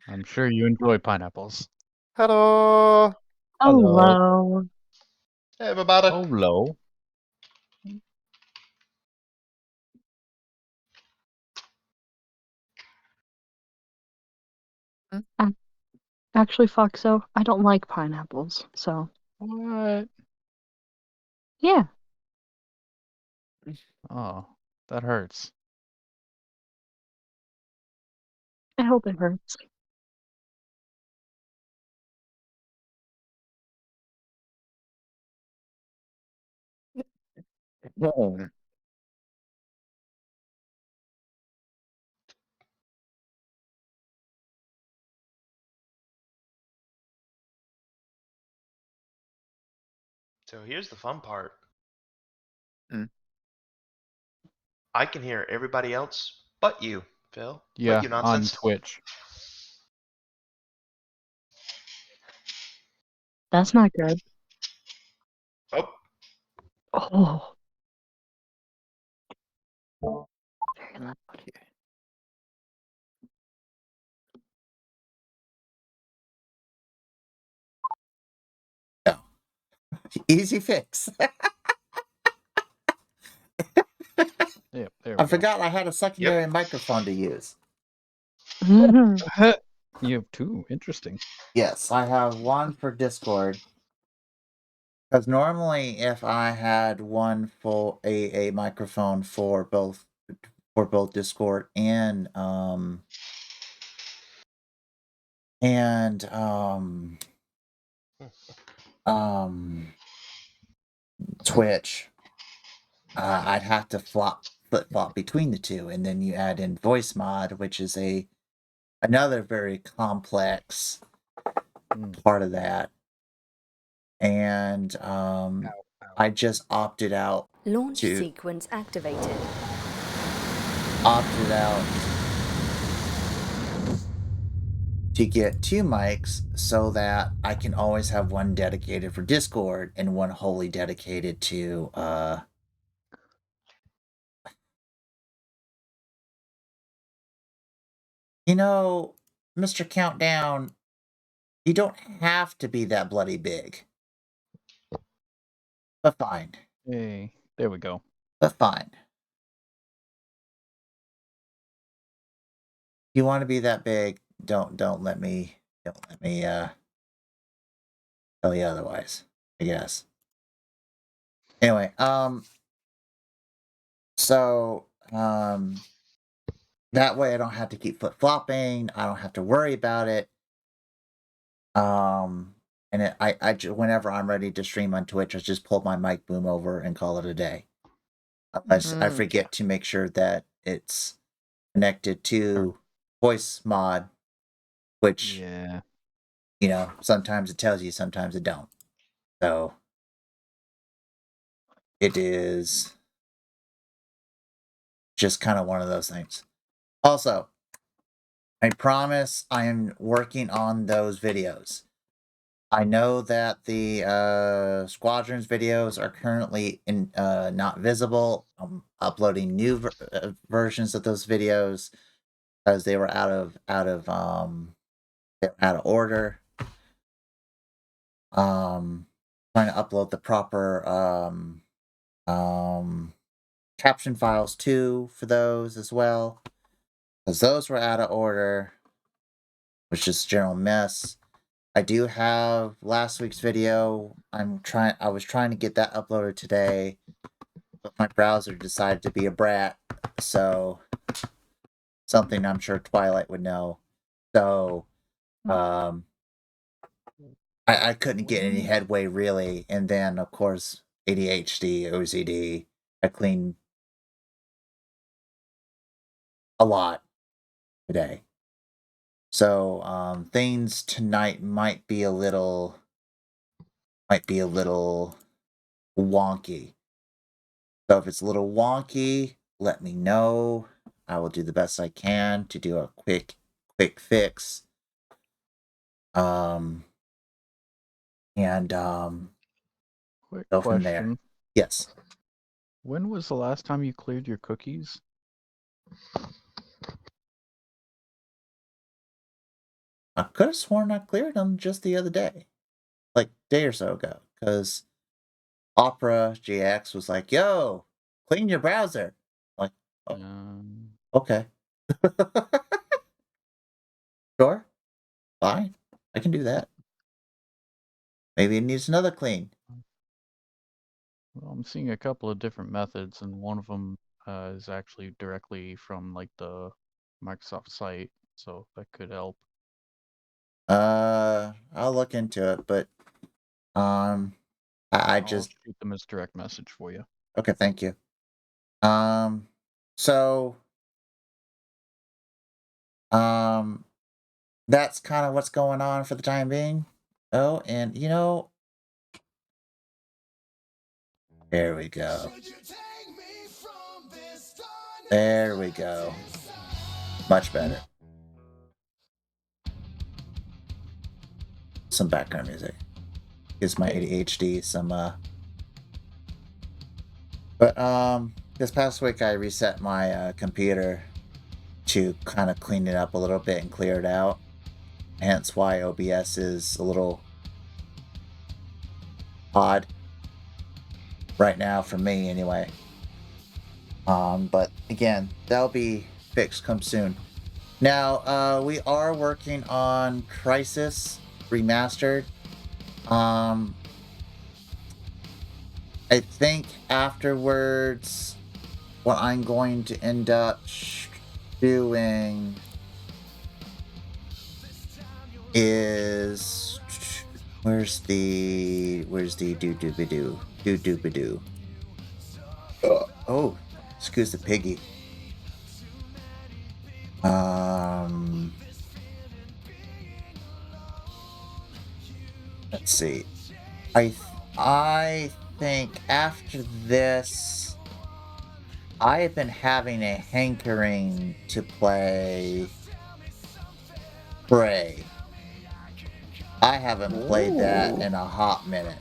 I'm sure you enjoy pineapples. Hello. Hello. Hello. Hey, everybody. Hello. Actually, Foxo, I don't like pineapples, so What? yeah. Oh, that hurts. I hope it hurts. So here's the fun part. Mm. I can hear everybody else but you, Phil. But Yeah, you on nonsense. Twitch. That's not good. Oh, Oh, very loud. No. Easy fix. Yeah, there we I go. forgot I had a secondary microphone to use. Mhm. You have two. Interesting. Yes, I have one for Discord. Because normally, if I had one full a microphone for both Discord and Twitch, I'd have to flip flop between the two, and then you add in voice mod, which is another very complex part of that. And I just opted out Launch sequence activated. To get two mics so that I can always have one dedicated for Discord and one wholly dedicated to Mr. Countdown, you don't have to be that bloody big. But fine. Hey, there we go. But fine. If you want to be that big, don't let me tell you otherwise, I guess. Anyway, so that way I don't have to keep flip-flopping, I don't have to worry about it. And whenever I'm ready to stream on Twitch, I just pull my mic boom over and call it a day. Unless I forget to make sure that it's connected to voice mod, which sometimes it tells you, sometimes it don't. So it is just kind of one of those things. Also, I promise I am working on those videos. I know that the Squadrons videos are currently not visible. I'm uploading new versions of those videos because they were out of order. Trying to upload the proper caption files too for those as well, because those were out of order, which is general mess. I do have last week's video. I was trying to get that uploaded today, but my browser decided to be a brat, so something I'm sure Twilight would know. So I couldn't get any headway really, and then of course ADHD, OCD, I cleaned a lot today. So things tonight might be a little wonky. So if it's a little wonky, let me know. I will do the best I can to do a quick fix. And Quick go question. from there. Yes. When was the last time you cleared your cookies? I could have sworn I cleared them just the other day. Like a day or so ago. Because Opera GX was like, yo, clean your browser. Like, oh, okay. Sure. Fine. I can do that. Maybe it needs another clean. Well, I'm seeing a couple of different methods, and one of them is actually directly from like the Microsoft site, so that could help. I'll look into it, but I I'll just shoot them as direct message for you. okay, thank you. So that's kind of what's going on for the time being. Oh, and you know, there we go. There we go. Much better. Some background music. Gives my ADHD some But this past week I reset my computer to kind of clean it up a little bit and clear it out. Hence why OBS is a little odd right now for me anyway. But again, that'll be fixed come soon. Now, we are working on Crysis Remastered. I think afterwards, what I'm going to end up doing is where's the do. Oh, excuse the piggy. Let's see. I think after this, I have been having a hankering to play Prey. I haven't played that in a hot minute,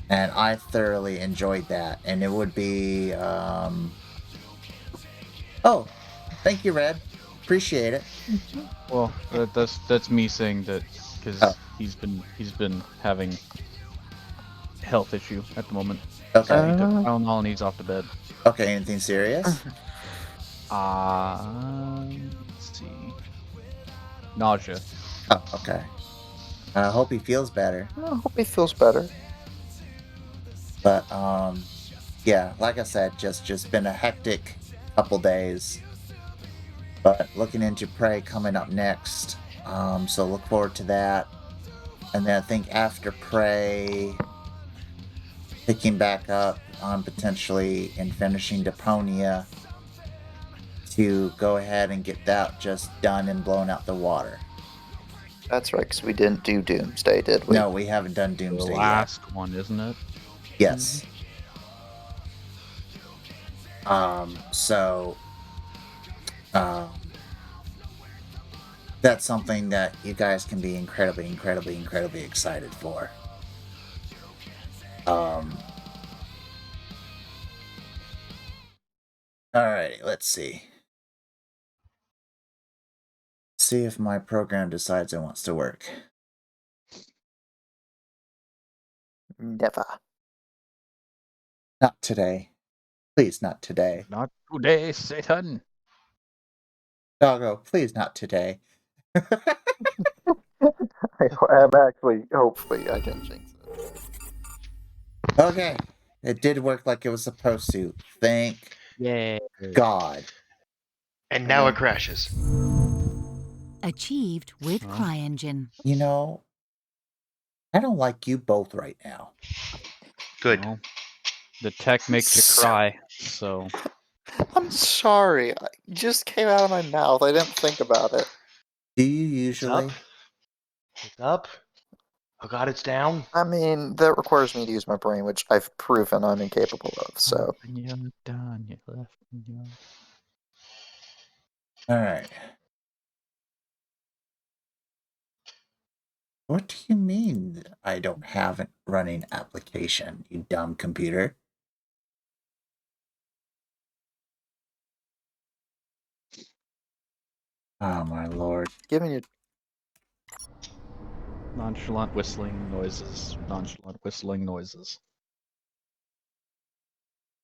and I thoroughly enjoyed that. And it would be, oh, thank you, Red. Appreciate it. Well, that's me saying that because Oh. he's been having health issue at the moment. Okay. So he took Tylenol and he's off to bed. Okay, anything serious? Let's see. Nausea. Oh, okay. I hope he feels better. I hope he feels better. But yeah, like I said, just been a hectic couple days. But looking into Prey coming up next. So look forward to that. And then I think after Prey, picking back up on potentially and finishing Deponia to go ahead and get that just done and blown out the water. That's right, because we didn't do Doomsday, did we? No, we haven't done The Doomsday last one, isn't it? yet. Yes. So that's something that you guys can be incredibly excited for. Alrighty, let's see. See if my program decides it wants to work. Never. Not today. Please, not today. Not today, Satan. Doggo, please, not today. I'm actually, hopefully, I can jinx it. Okay, it did work like it was supposed to. Thank God. And now it crashes. Achieved with CryEngine. You know, I don't like you both right now. Good. Well, the tech makes you cry, so. I'm sorry. It just came out of my mouth. I didn't think about it. Do you usually? It's up. Oh God, it's down. I mean, that requires me to use my brain, which I've proven I'm incapable of, so. You're done, you left. Alright. What do you mean I don't have a running application, you dumb computer? Oh my lord. Giving you Nonchalant whistling noises. Nonchalant whistling noises.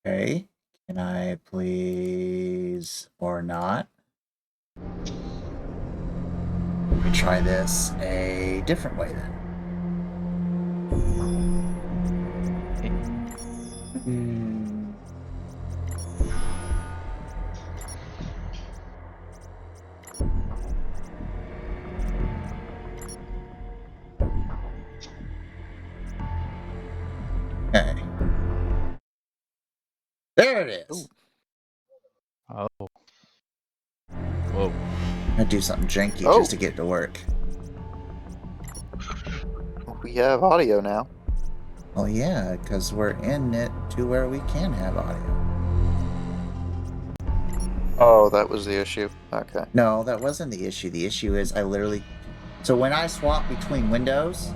Okay. Can I please or not? Let me try this a different way then. Okay. There it is. Oh. Whoa. I'm gonna do something janky just to get it to work. We have audio now. Oh yeah, because we're in it to where we can have audio. Oh, that was the issue. Okay. No, that wasn't the issue. The issue is I literally... So when I swap between windows,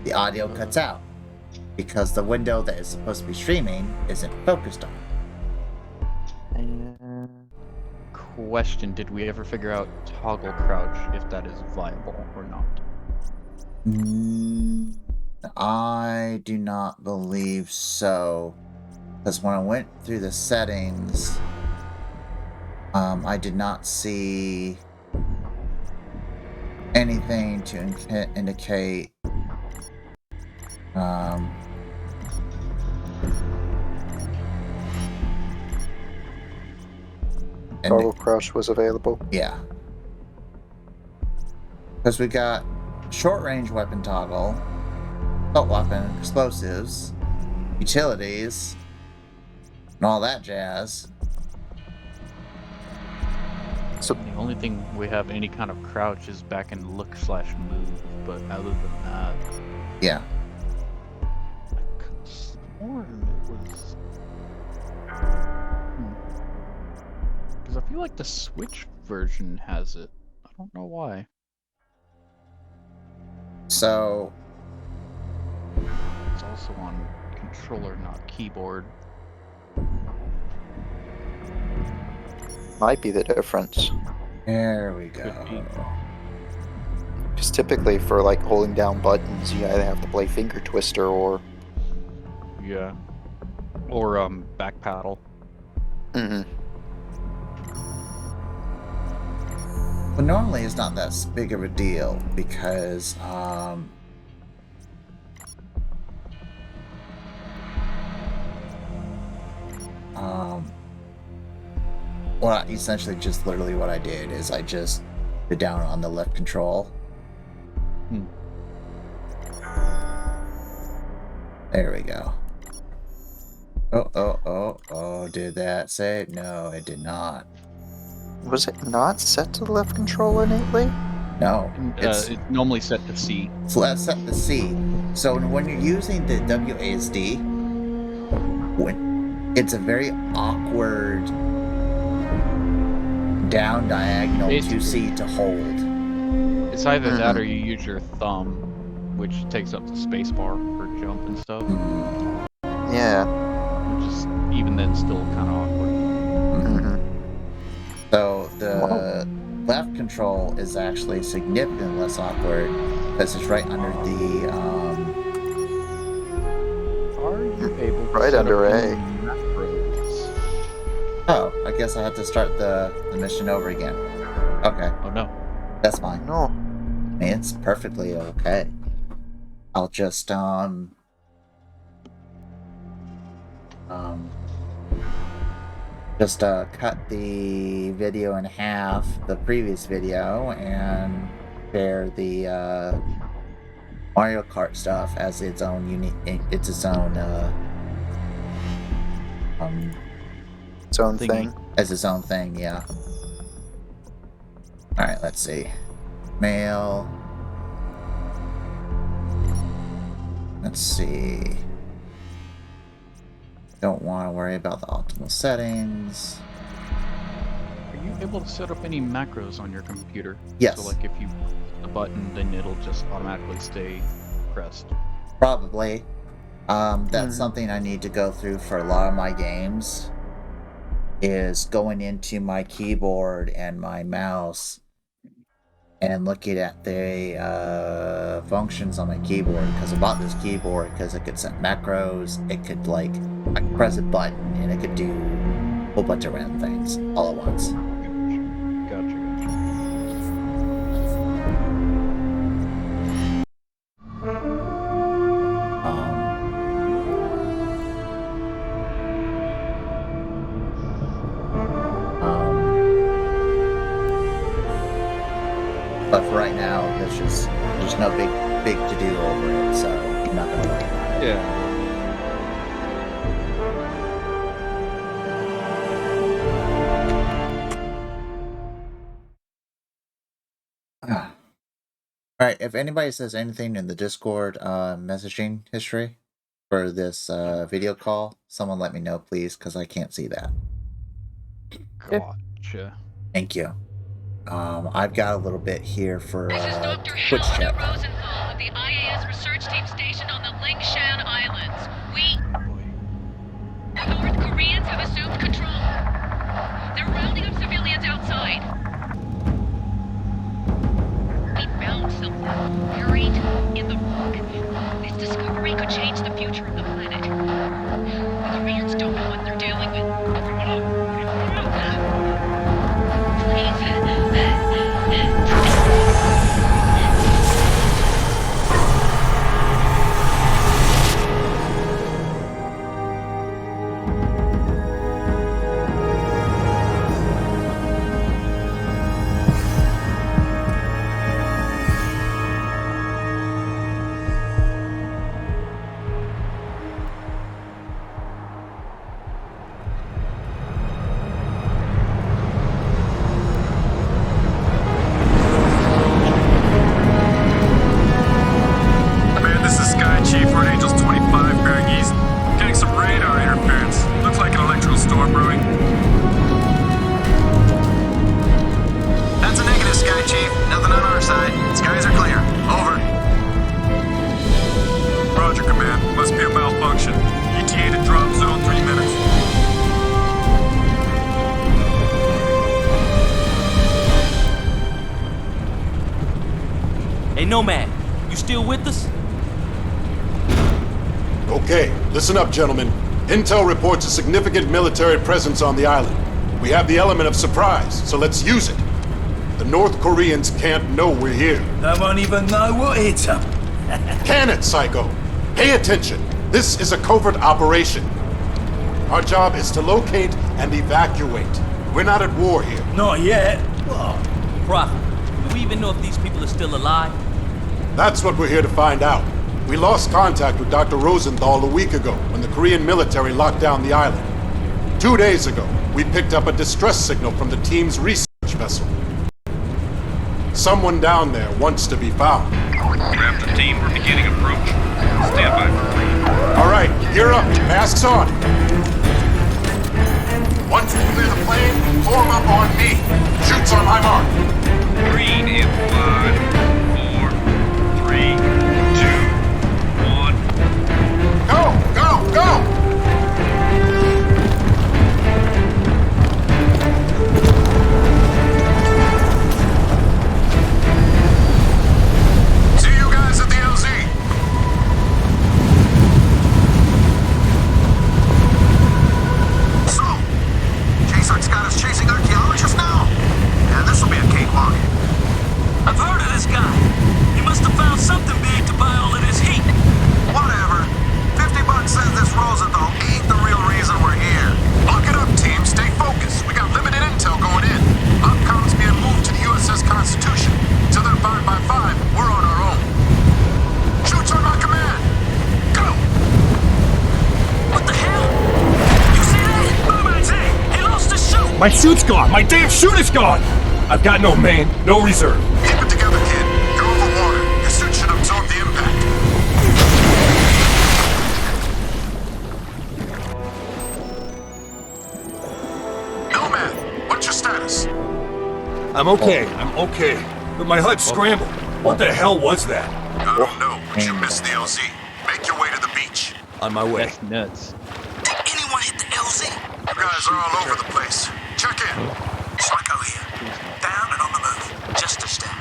the audio cuts out. Because the window that is supposed to be streaming isn't focused on. Question, did we ever figure out toggle crouch, if that is viable or not? I do not believe so. Because when I went through the settings, I did not see anything to indicate Toggle crouch was available. Yeah. Because we got short range weapon toggle, assault weapon, explosives, utilities, and all that jazz. So the only thing we have any kind of crouch is back in look/move, but other than that, yeah. I could have sworn it was. Because I feel like the Switch version has it. I don't know why. So it's also on controller, not keyboard. Might be the difference. There we go. Because typically for like holding down buttons, you either have to play finger twister or... Yeah. Or back paddle. But normally it's not that big of a deal because well, essentially just literally what I did is I just did down on the left control. There we go. Oh, did that say it? No, it did not. Was it not set to the left control innately? No. It's normally set to C. Set to C. So when you're using the WASD, it's a very awkward down diagonal to C to hold. It's either that or you use your thumb, which takes up the space bar for jump and stuff. Yeah. Mm-hmm. Which is, even then, still kind of awkward. So the left control is actually significantly less awkward because it's right under the Are you able to right set under up A? any macros? Oh, I guess I have to start the mission over again. Okay. Oh no. That's fine. No. I mean, it's perfectly okay. I'll just cut the video in half, the previous video, and share the Mario Kart stuff as its own unique. It's its own thing. As its own thing, yeah. All right, let's see. Mail. Let's see. Don't want to worry about the optimal settings. Are you able to set up any macros on your computer? Yes. So like if you press the button, then it'll just automatically stay pressed. Probably. That's something I need to go through for a lot of my games. Is going into my keyboard and my mouse and looking at the functions on my keyboard, because I bought this keyboard because it could set macros, it could like I could press a button and it could do a whole bunch of random things all at once. Gotcha. But for right now, there's no big to do over it, so I'm not gonna worry about it. Yeah. Alright, if anybody says anything in the Discord messaging history for this video call, someone let me know, please, because I can't see that. Gotcha. Thank you. I've got a little bit here for This is Dr. Twitch chat. Helena Rosenthal of the IAS research team stationed on the Lingshan Islands. The North Koreans have assumed control. They're rounding up civilians outside. We found something buried in the rock. This discovery could change the future of the planet. The Koreans don't know what they're dealing with. Nomad, you still with us? Okay, listen up, gentlemen. Intel reports a significant military presence on the island. We have the element of surprise, so let's use it. The North Koreans can't know we're here. They won't even know what hit them. Can it, Psycho? Pay attention. This is a covert operation. Our job is to locate and evacuate. We're not at war here. Not yet. What? Prophet, do we even know if these people are still alive? That's what we're here to find out. We lost contact with Dr. Rosenthal a week ago when the Korean military locked down the island. 2 days ago, we picked up a distress signal from the team's research vessel. Someone down there wants to be found. Grab the team, we're beginning approach. Stand by for green. All right, gear up, masks on. Once we clear the plane, form up on me. Shoots on my mark. Green in 5, 4, 3, 2, 1. Go, go, go! See you guys at the LZ. So, Jason's got us chasing archaeologists now? Yeah, this will be a cakewalk. I've heard of this guy. He must have found something big to buy all of this heat. Whatever. $50 says this Rosenthal ain't the real reason we're here. Look it up, team. Stay focused. We got limited intel going in. Upcom's being moved to the USS Constitution. Till they're 5 by 5, we're on our own. Shoots on my command. Go! What the hell? You see that? Lomax, hey! He lost his chute! My chute's gone! My damn chute is gone! I've got no main, no reserve. Keep it together, kid. You're over water. Your suit should absorb the impact. Nomad, what's your status? I'm okay, but my HUD's scrambled. What the hell was that? I don't know, but you missed the LZ. Make your way to the beach. On my way. That's nuts. Did anyone hit the LZ? You guys are all over the place. Check in. Psycho here. Down and on the move. Just a step.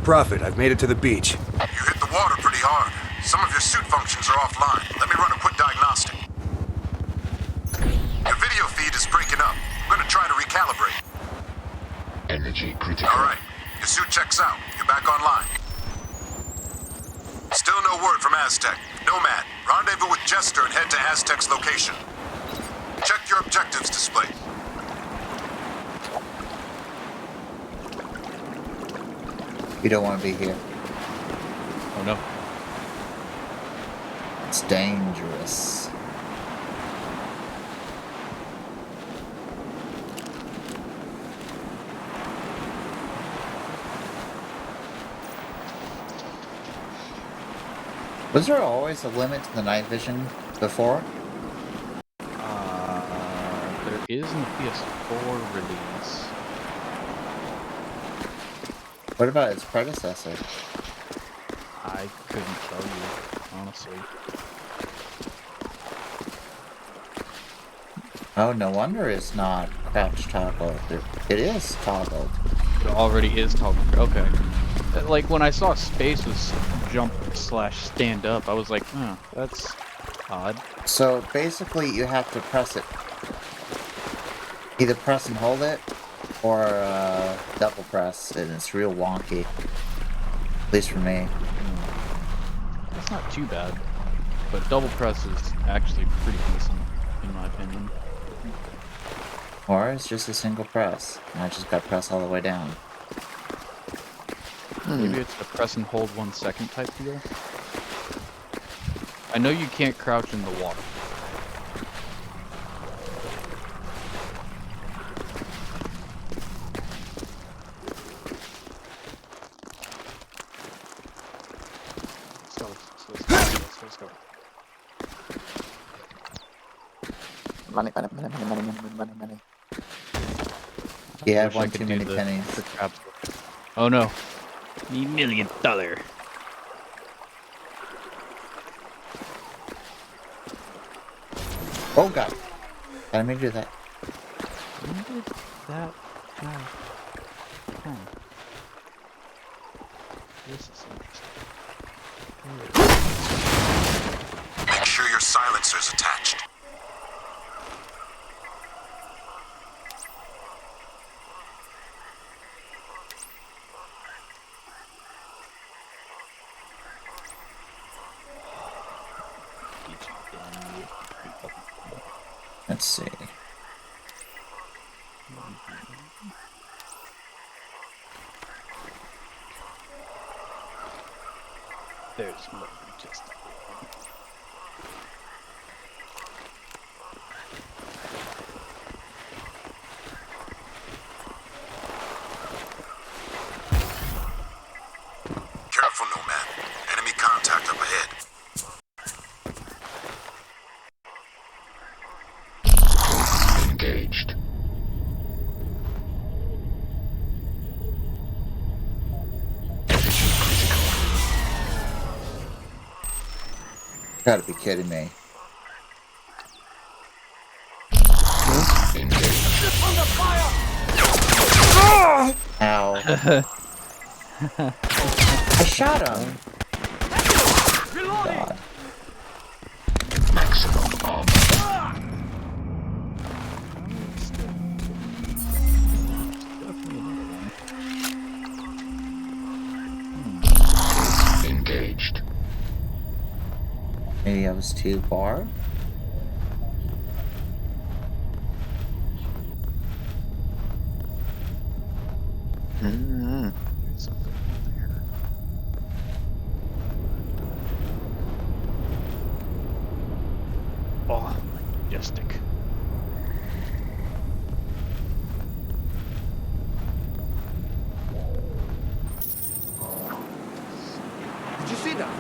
Prophet, I've made it to the beach. You hit the water pretty hard. Some of your suit functions are offline. Let me run a quick diagnostic. Your video feed is breaking up. I'm gonna try to recalibrate. Energy critical. Alright, your suit checks out. You're back online. Still no word from Aztec. Nomad, rendezvous with Jester and head to Aztec's location. Check your objectives display. You don't want to be here. Oh no. It's dangerous. Was there always a limit to the night vision before? There is in the PS4 release. What about its predecessor? I couldn't tell you, honestly. Oh, no wonder it's not crouch toggled. It is toggled. It already is toggled. Okay. Like when I saw spaces jump / stand up, I was like, huh, that's odd. So basically you have to press it. Either press and hold it, or double press, and it's real wonky. At least for me. That's not too bad, but double press is actually pretty decent, in my opinion. Or it's just a single press, and I just got press all the way down. Maybe it's a press and hold 1 second type deal. I know you can't crouch in the water. Let's go. Money, money, money, money, money, money, money, money. You I have wish I one could too do many the pennies. trap. Oh no. $1 million. Oh god. Let me do that. When did that happen? This is interesting. Make sure your silencer's attached. Let's see. There's more just. Careful, Nomad. Enemy contact up ahead. Engaged. Gotta be kidding me. Ow. I shot him. God. Maximum armor. Engaged. Maybe I was too far? Mm-hmm. Something there. Oh, majestic. Did you see that?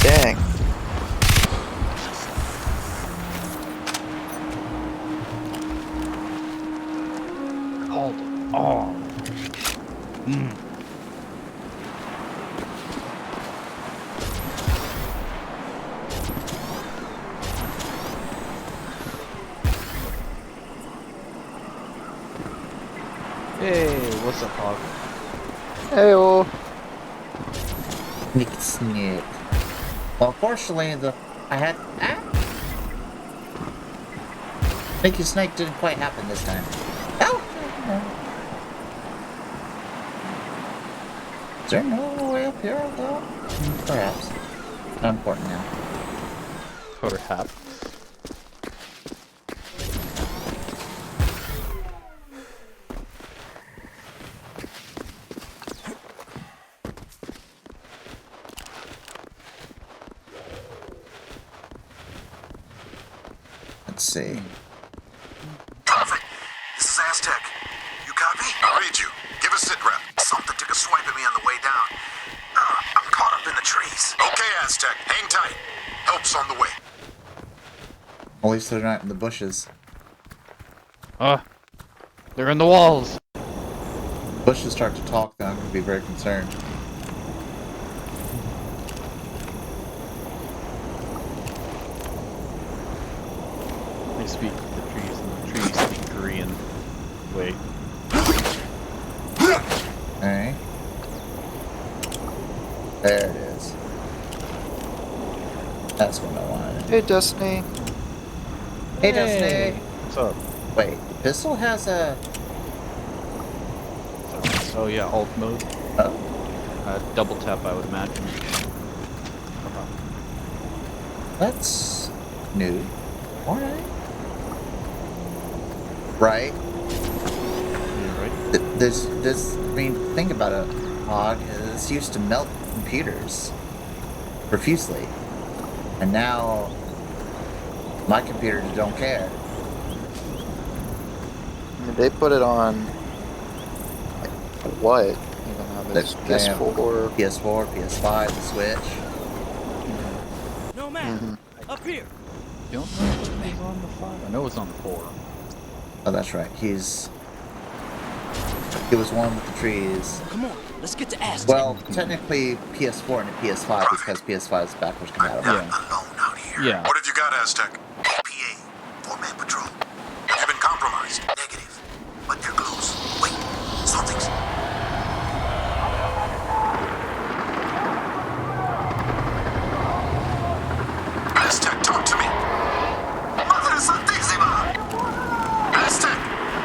Dang. Called it. Oh. Hey, what's up, Hog? Hey-oh. Sneak, sneak. Well, unfortunately, I had. Sneaky Snake didn't quite happen this time. Oh! Is there no way up here, though? Perhaps. Not important now. Perhaps. Let's see. Prophet, this is Aztec. You copy? I'll read you. Give a sit rep. Something took a swipe at me on the way down. I'm caught up in the trees. Okay, Aztec, hang tight. Help's on the way. At least they're not in the bushes. They're in the walls. Bushes start to talk, then I'm going to be very concerned. They speak to the trees, and the trees speak Korean. Wait. Alright. There it is. That's what I wanted. Hey, Destiny. Hey, Destiny! What's up? Wait, Pistol has a... Oh yeah, alt mode. Oh? Double tap, I would imagine. That's... new. Alright. Right? Yeah, right. This, I mean, think about it, Hog. This used to melt computers profusely. And now, my computer don't care. They put it on... like, what? Even though there's PS4... PS4, PS5, the Switch. No man, up here. You don't know if it was on the 5? I know it's on the 4. Oh, that's right. He was one with the trees. Come on, let's get to Aztec. Well, technically PS4 and a PS5 because PS5 is backwards compatible. Yeah. What have you got, Aztec? APA, 4-man patrol. Have you been compromised? Negative. But they're close. Wait, something's... Aztec, talk to me. Madre Santísima! Aztec,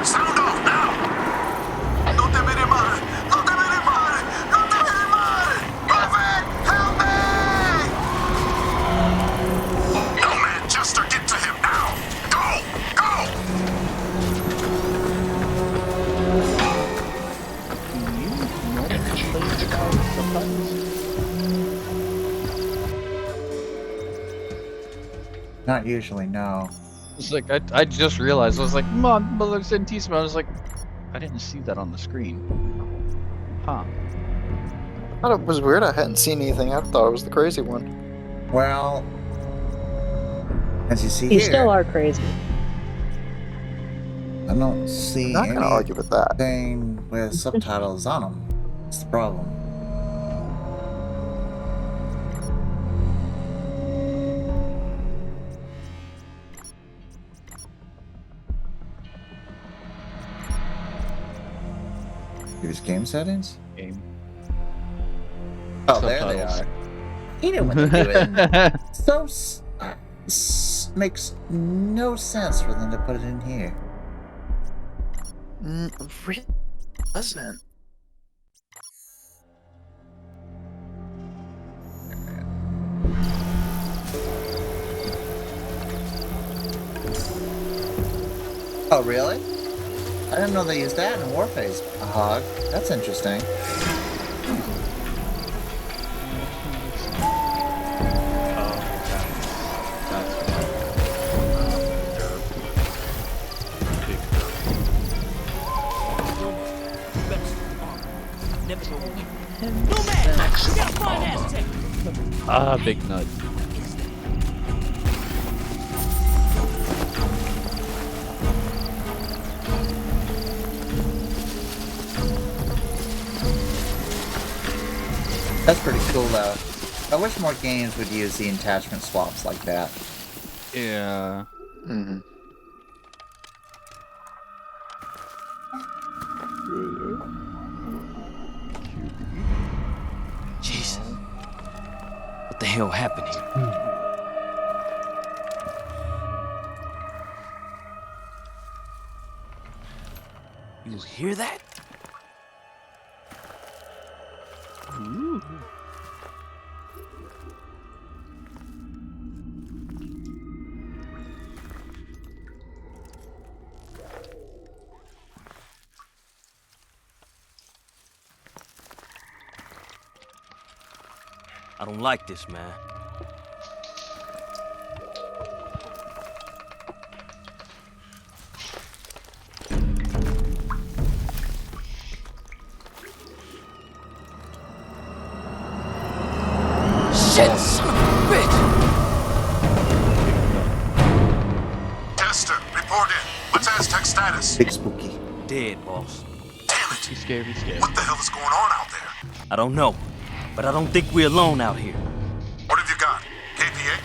sound off now! No te veré mal! No te veré mal! No te veré mal! Prophet, help me! No, Manchester, get to him now! Go! Go! Energy critical. Not usually, no. It's like, I just realized, I was like, Mother Santísima, I was like, I didn't see that on the screen. Huh. I thought it was weird I hadn't seen anything. I thought it was the crazy one. Well, as you see You here, still are crazy. I don't see Not gonna argue with that. anything with subtitles on them. That's the problem. Use game settings? Game. Oh, there they Subtitles. are. He knew what to do it. So, makes no sense for them to put it in here. Really doesn't. Oh, really? I didn't know they used that in Warface, a hog. That's interesting. No man, we gotta find Aztec. Ah, big nut. That's pretty cool, though. I wish more games would use the attachment swaps like that. Yeah. Mm-hmm. the hell happened here? You hear that? Ooh. I don't like this, man. Shit, son of a bitch! Tester, report in. What's Aztec status? Big spooky. Dead, boss. Damn it! He's scared, he's scared. What the hell is going on out there? I don't know, but I don't think we're alone out here. What have you got? KPA?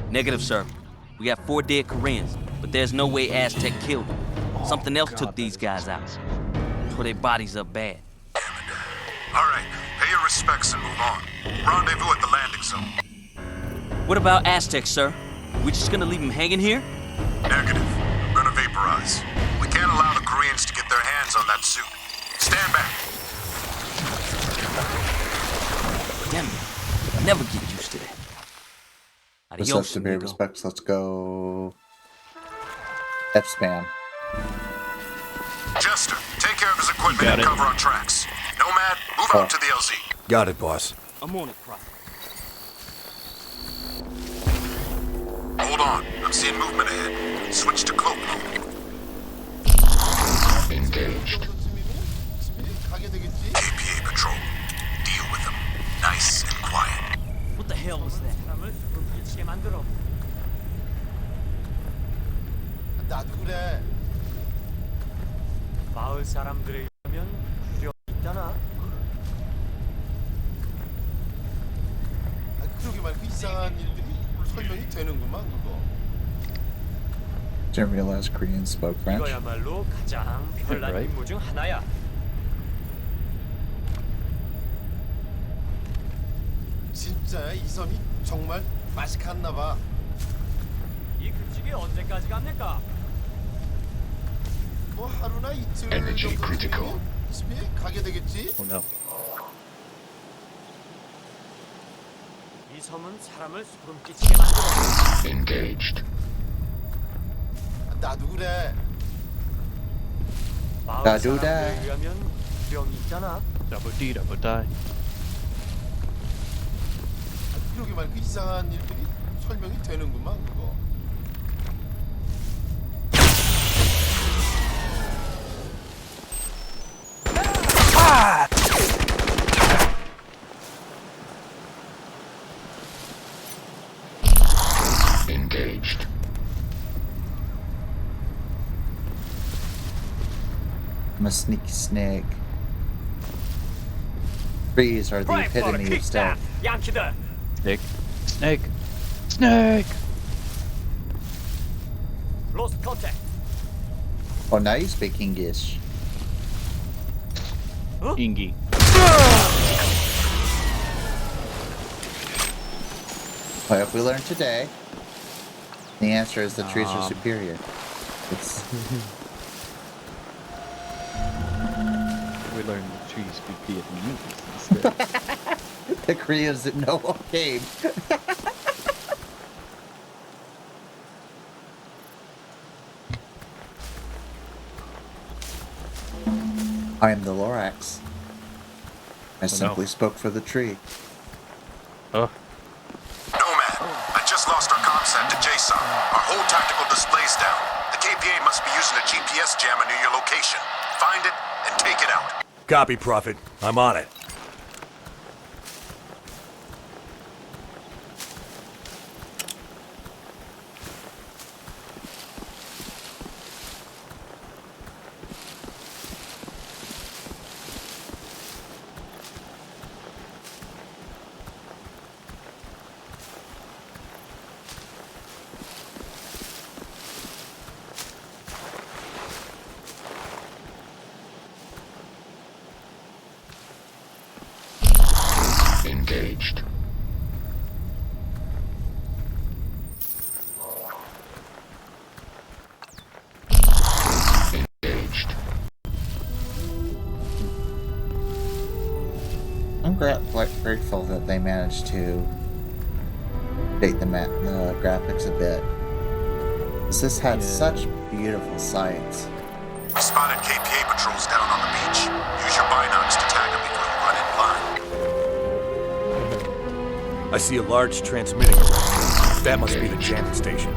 Negative, sir. We got 4 dead Koreans, but there's no way Aztec killed them. Something else took these guys out. Tore their bodies up bad. All right, pay your respects and move on. Rendezvous at the landing zone. What about Aztec, sir? We just gonna leave them hanging here? Negative. I'm gonna vaporize. We can't allow the Koreans to get their hands on that suit. Stand back. Damn it. I never get used to that. Adios, to pay respects. Let's go. F-spam. Jester, take care of his equipment and cover our tracks. Nomad, move out to the LZ. Got it, boss. I'm on it, Prophet. Hold on. I'm seeing movement ahead. Switch to cloak mode. Engaged. KPA patrol. Deal with them. Nice and quiet. What the hell was that? 나도 그래. 마을 사람들에 의하면 구령 있잖아. 그러게 말고 이상한 일들이 설명이 되는구만 그거. Didn't realize Koreans spoke French. 이거야말로 가장 별난 임무 중 하나야. 진짜 이 섬이 정말 맛이 갔나 봐. 이 급식이 언제까지 갑니까? 뭐 하루나 이틀 Energy critical. 집에 가게 되겠지? Oh no. 이 섬은 사람을 소름 끼치게 만들어. Engaged. 나도 그래. 나도 그래. 의하면 구령이 있잖아. Double D, double die. 그러게 말고 이상한 일들이 설명이 되는구만 그거. Engaged. I'm a sneaky snake. Trees are the epitome of stealth. 양키들. Snake. Snake. Snake! Lost contact. Oh, now you speak English. Ingi. What have we learned today? The answer is the trees are superior. It's We learned the trees speak Vietnamese instead. the Koreans didn't know what came. I am the Lorax. I simply spoke for the tree. Nomad, I just lost our comsat to JSON. Our whole tactical display's down. The KPA must be using a GPS jammer near your location. Find it and take it out. Copy, Prophet. I'm on it. Engaged. I'm grateful that they managed to update the graphics a bit. This had such beautiful sights. We spotted KPA patrols down on the beach. Use your binocs to tag them before you run in blind. I see a large transmitting array. That must be the jamming station.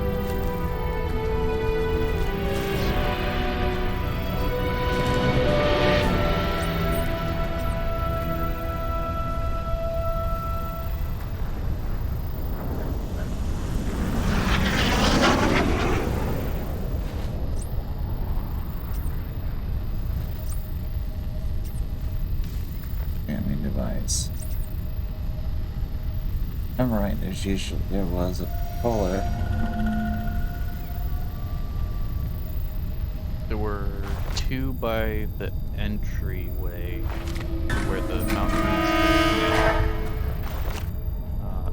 Jamming device. I'm right, there was a puller. There were 2 by the entryway where the mountain is.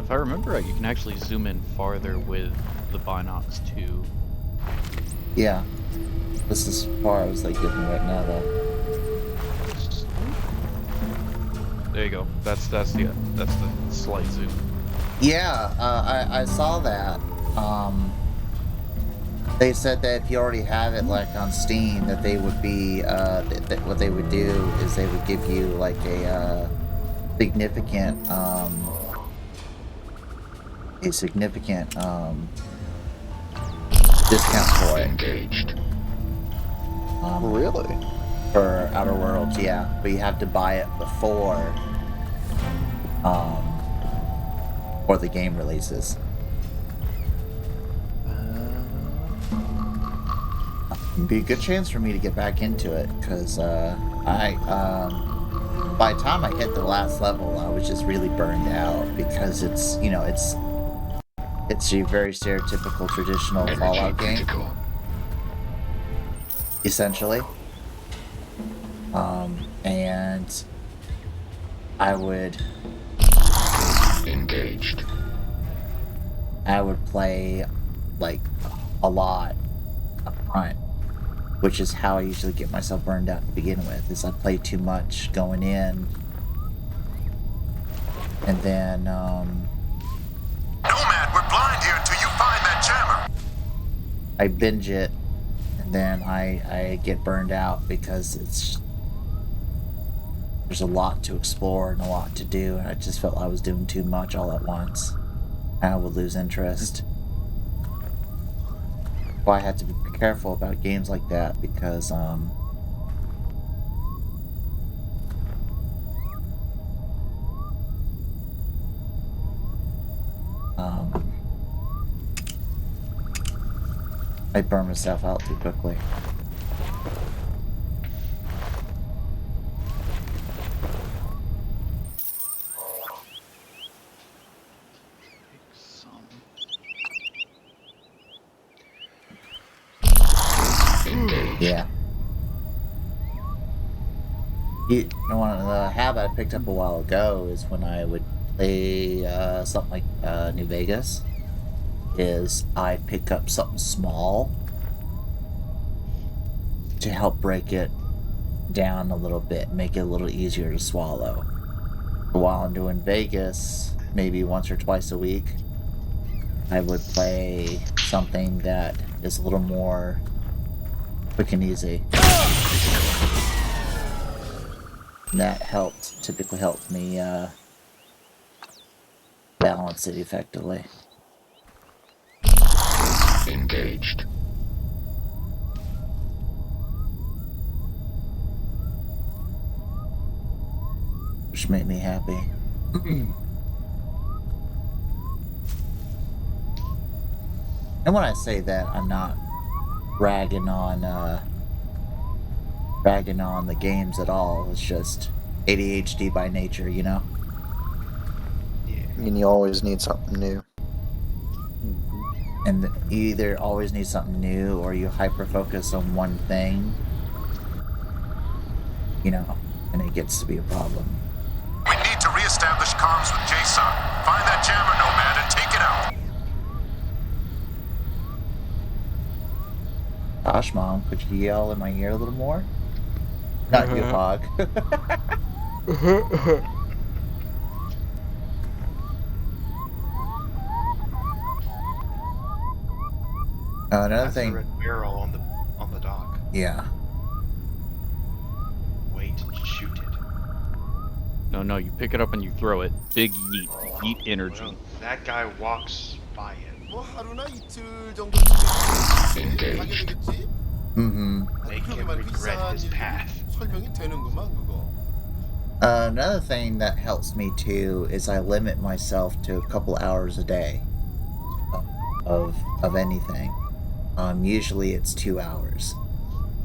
If I remember right, you can actually zoom in farther with the binocs too. Yeah. This is as far as like getting right now though. There you go. That's the slight zoom. Yeah, I saw that. They said that if you already have it like on Steam, that they would be what they would do is they would give you like a significant discount for it. Engaged. Really? For Outer Worlds, yeah, but you have to buy it before the game releases. It'd be a good chance for me to get back into it, because by the time I hit the last level, I was just really burned out, because it's, you know, it's a very stereotypical traditional Fallout game, essentially. And I would play like a lot up front, which is how I usually get myself burned out to begin with, is I play too much going in, and then Nomad, we're blind here until you find that jammer. I binge it, and then I get burned out because there's a lot to explore and a lot to do, and I just felt I was doing too much all at once. I would lose interest. Well, I had to be careful about games like that, because I burn myself out too quickly. Yeah. You know, one of the habit I picked up a while ago is when I would play something like New Vegas, is I'd pick up something small to help break it down a little bit, make it a little easier to swallow. But while I'm doing Vegas, maybe once or twice a week, I would play something that is a little more quick and easy. And that typically helped me balance it effectively. Engaged. Which made me happy. And when I say that, I'm not ragging on the games at all. It's just ADHD by nature, you know? I mean, you always need something new. And you either always need something new, or you hyper-focus on one thing, you know, and it gets to be a problem. We need to re-establish comms with Jason. Find that jammer, Nomad, and take it out. Gosh, Mom, could you yell in my ear a little more? Not you, Hog. Another That's thing. the red barrel on the dock. Yeah. Wait and shoot it. No, you pick it up and you throw it. Big yeet. Yeet energy. Well, that guy walks by it. 뭐 하루나 이틀 정도쯤이면 가게 되겠지? Make him 그러게 말고 regret 이상한 his 일들이 path. 설명이 되는구만 그거. Another thing that helps me too is I limit myself to a couple hours a day of anything. Usually it's 2 hours.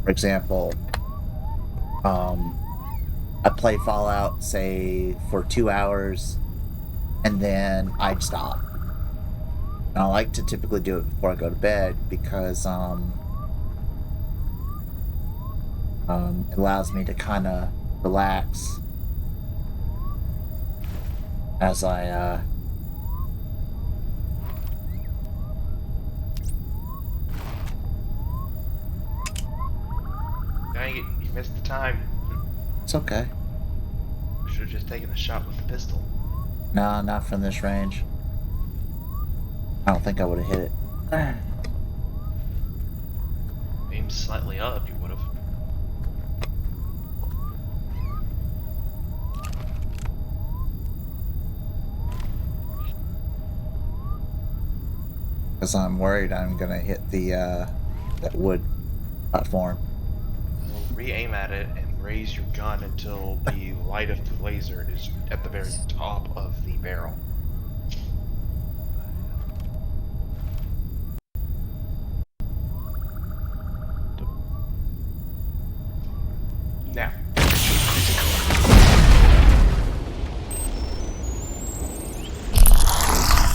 For example, I play Fallout, say, for 2 hours, and then I'd stop. And I like to typically do it before I go to bed because it allows me to kind of relax as I Dang it, you missed the time. It's okay. Should have just taken a shot with the pistol. No, not from this range. I don't think I would have hit it. Aimed slightly up, you would have. Because I'm worried I'm gonna hit the that wood platform. Well, re-aim at it and raise your gun until the light of the laser is at the very top of the barrel. Now.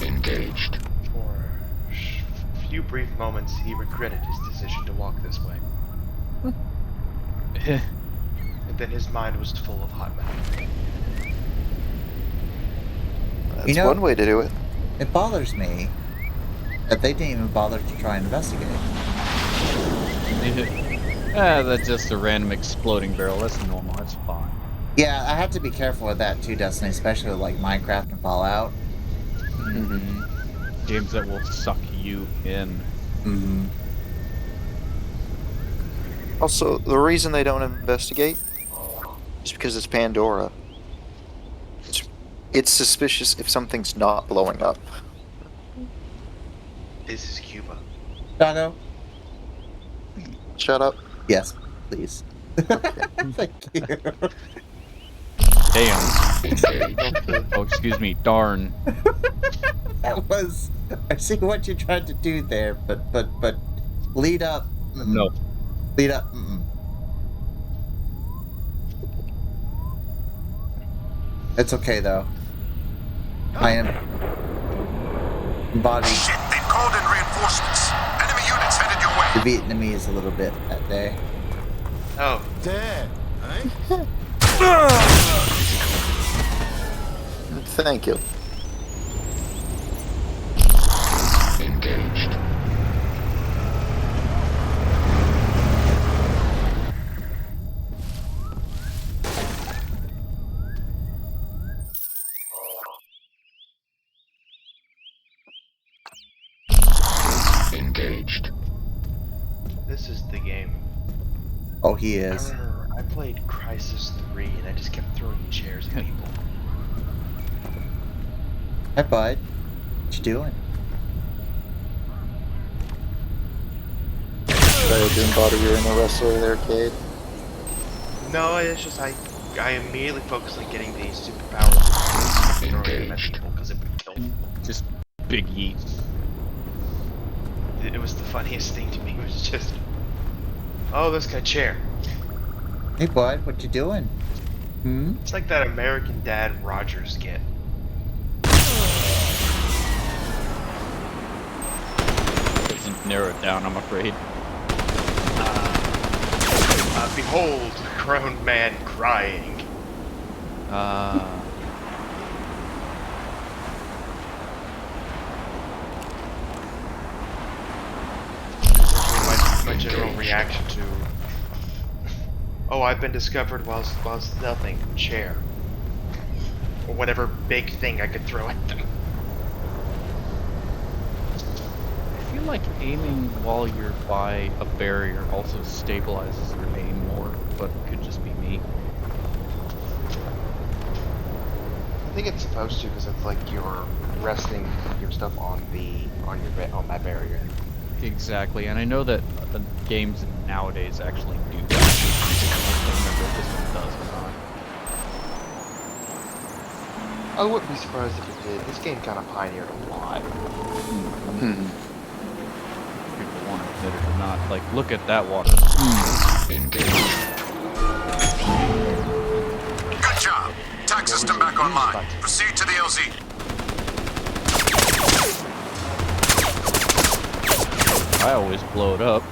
Engaged. For a few brief moments, he regretted his decision to walk this way. And then his mind was full of hot metal. That's one way to do it. It bothers me that they didn't even bother to try and investigate. That's just a random exploding barrel. That's normal. That's fine. Yeah, I have to be careful with that too, Destiny, especially with like Minecraft and Fallout. Games that will suck you in. Also, the reason they don't investigate is because it's Pandora. It's suspicious if something's not blowing up. This is Cuba. Shadow? Shut up. Yes, please. Thank you. Damn. Oh, excuse me. Darn. That was... I see what you tried to do there, but lead up. No. Lead up. It's okay though. I am embodied. Shit, they've called in reinforcements. Enemy units headed your way. The Vietnamese a little bit that day. Oh. Dead. Thank you. Engaged. Engaged. This is the game. Oh, he is. I remember I played Crysis 3 and I just kept throwing chairs at people. Hi, bud. What you doing? Sorry to embody you're in the wrestler there, Cade. No, it's just I immediately focused on getting these superpowers and throwing them at people because it would kill them. Just big yeet. It was the funniest thing to me. It was just, oh, this guy chair. Hey, bud. What you doing? It's like that American Dad Rogers skit. Doesn't narrow it down, I'm afraid. Behold, a grown man crying. My general reaction to, oh, I've been discovered whilst nothing, chair. Or whatever big thing I could throw at them. I feel like aiming while you're by a barrier also stabilizes your aim more, but it could just be me. I think it's supposed to because it's like you're resting your stuff on that barrier. Exactly, and I know that games nowadays actually do that. I can't remember if this one does or not. I wouldn't be surprised if it did. This game kind of pioneered a lot. People want to admit it or not. Like, look at that water. Good job. Tac system back online. Proceed to the LZ. I always blow it up.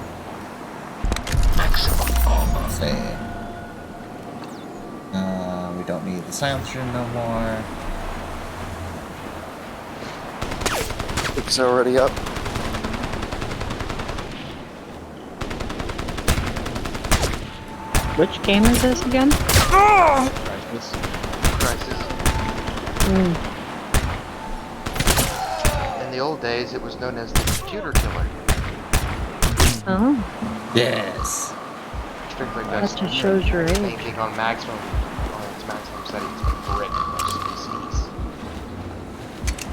Maximum armor. Same. We don't need the silencer no more. It's already up. Which game is this again? Crysis. In the old days, it was known as the computer killer. Oh. Yes. Strictly That just shows your age. anything on its maximum settings can brick most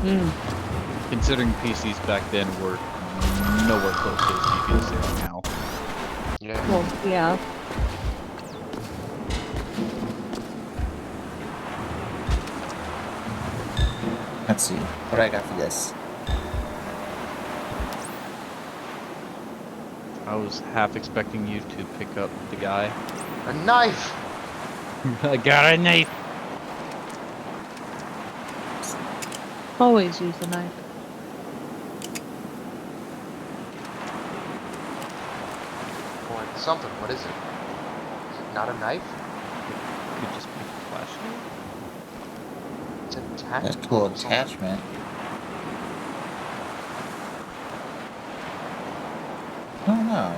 PCs. Considering PCs back then were nowhere close to as beefy as they are now. Yeah. Well, yeah. Let's see. What do I got for this? I was half expecting you to pick up the guy. A knife! I got a knife! Always use a knife. Or something. What is it? Is it not a knife? It could just be a flashlight. It's an attachment. That's a cool attachment. I don't know.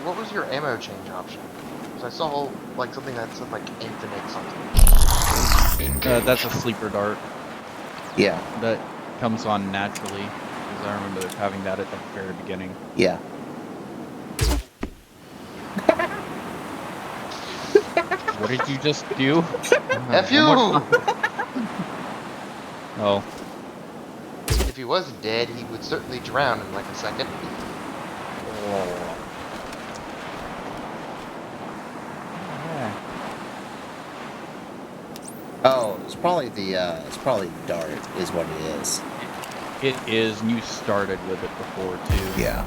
What was your ammo change option? Because I saw like something that said like infinite something. That's a sleeper dart. Yeah. That comes on naturally. Because I remember having that at the very beginning. Yeah. What did you just do? F you! Oh. If he wasn't dead, he would certainly drown in like a second. Oh, it's probably the dart is what it is. It is, and you started with it before too. Yeah.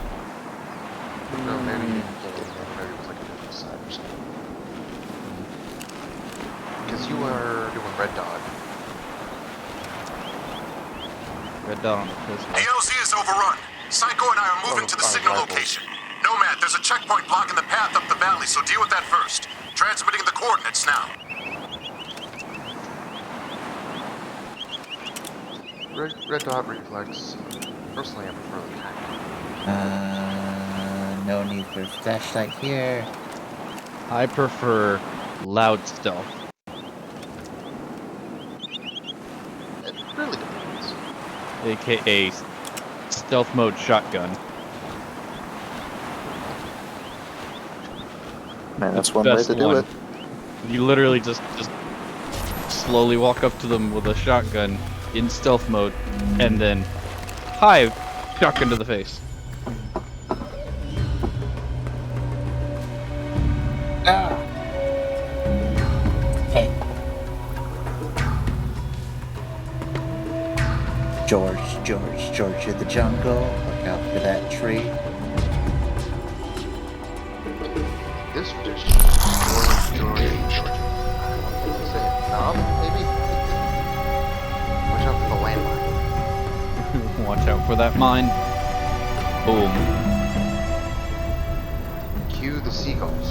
No, maybe he didn't get it, maybe it was like a different side or something. Because you were doing Red Dot. Red Dot on the pistol. The LZ is overrun. Psycho and I are moving to the signal location. Nomad, there's a checkpoint blocking the path up the valley, so deal with that first. Transmitting the coordinates now. Red Dot reflex. Personally, I prefer the tactic. No need for flashlight here. I prefer loud stealth. It really depends. AKA stealth mode shotgun. Man, that's one way to do it. You literally just slowly walk up to them with a shotgun in stealth mode, and then, hi, shotgun to the face. Hey. George in the jungle. Look out for that tree. This dish. George. What's it? Knob, maybe? Watch out for the landmine. Watch out for that mine. Boom. Cue the seagulls.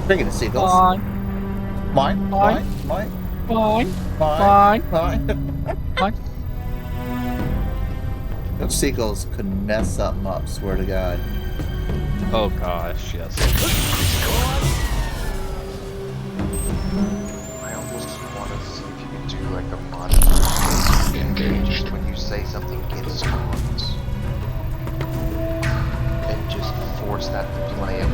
Speaking of seagulls. Mine. Those seagulls could mess something up, swear to God. Oh gosh, yes. I almost want to see if you can do like a mod. Engaged. when you say something gets caught. And just force that to play him.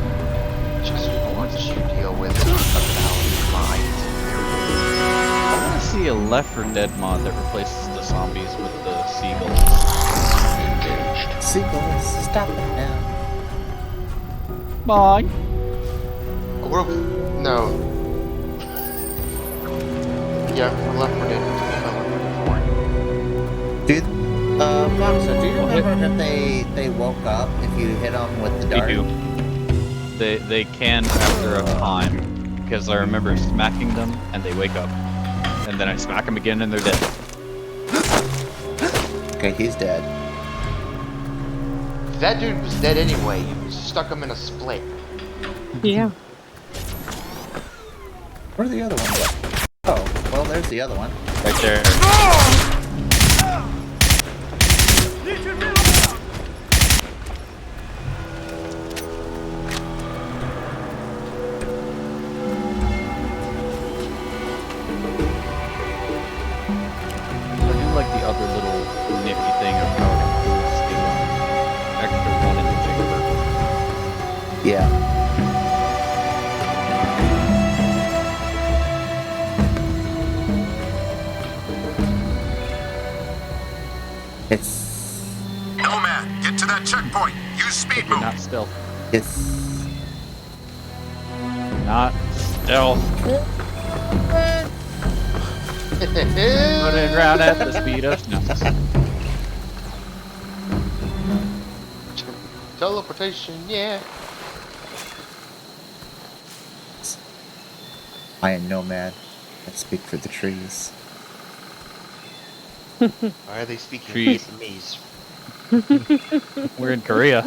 Just once you deal with it, about mind. I want to see a Left 4 Dead mod that replaces the zombies with the seagulls. Engaged. Seagulls, stop it now. Bye. No. Yeah, we're Left 4 Dead. Dude, Foxa, do you remember that they woke up if you hit them with the dart? They do. They can after a time, because I remember smacking them and they wake up, and then I smack them again and they're dead. Okay, he's dead. That dude was dead anyway. You stuck him in a split. Yeah. Where's the other one go? Oh, well, there's the other one. Right there. I do like the other little nifty thing of how it improves the extra one in the jigger. Yeah. It's... Nomad, get to that checkpoint. Use speed move. Not stealth. It's... Not stealth. Running around at the speed of snow. Teleportation, yeah. I am Nomad. I speak for the trees. Why are they speaking Trees. Vietnamese? We're in Korea.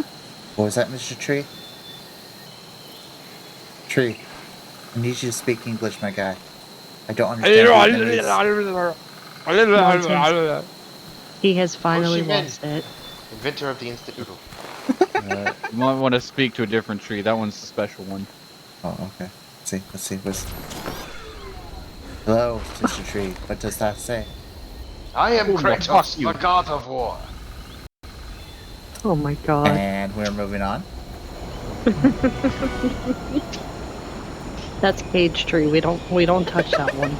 What was that, Mr. Tree? Tree, I need you to speak English, my guy. I don't understand Vietnamese. He has finally Ho Chi Minh, lost it. inventor of the instant noodle. You might want to speak to a different tree. That one's the special one. Oh, okay. Let's see. Hello, Mr. Tree. What does that say? I am Who the fuck Kratos, you? the god of war. Oh my god. And we're moving on. That's Cage Tree. We don't touch that one.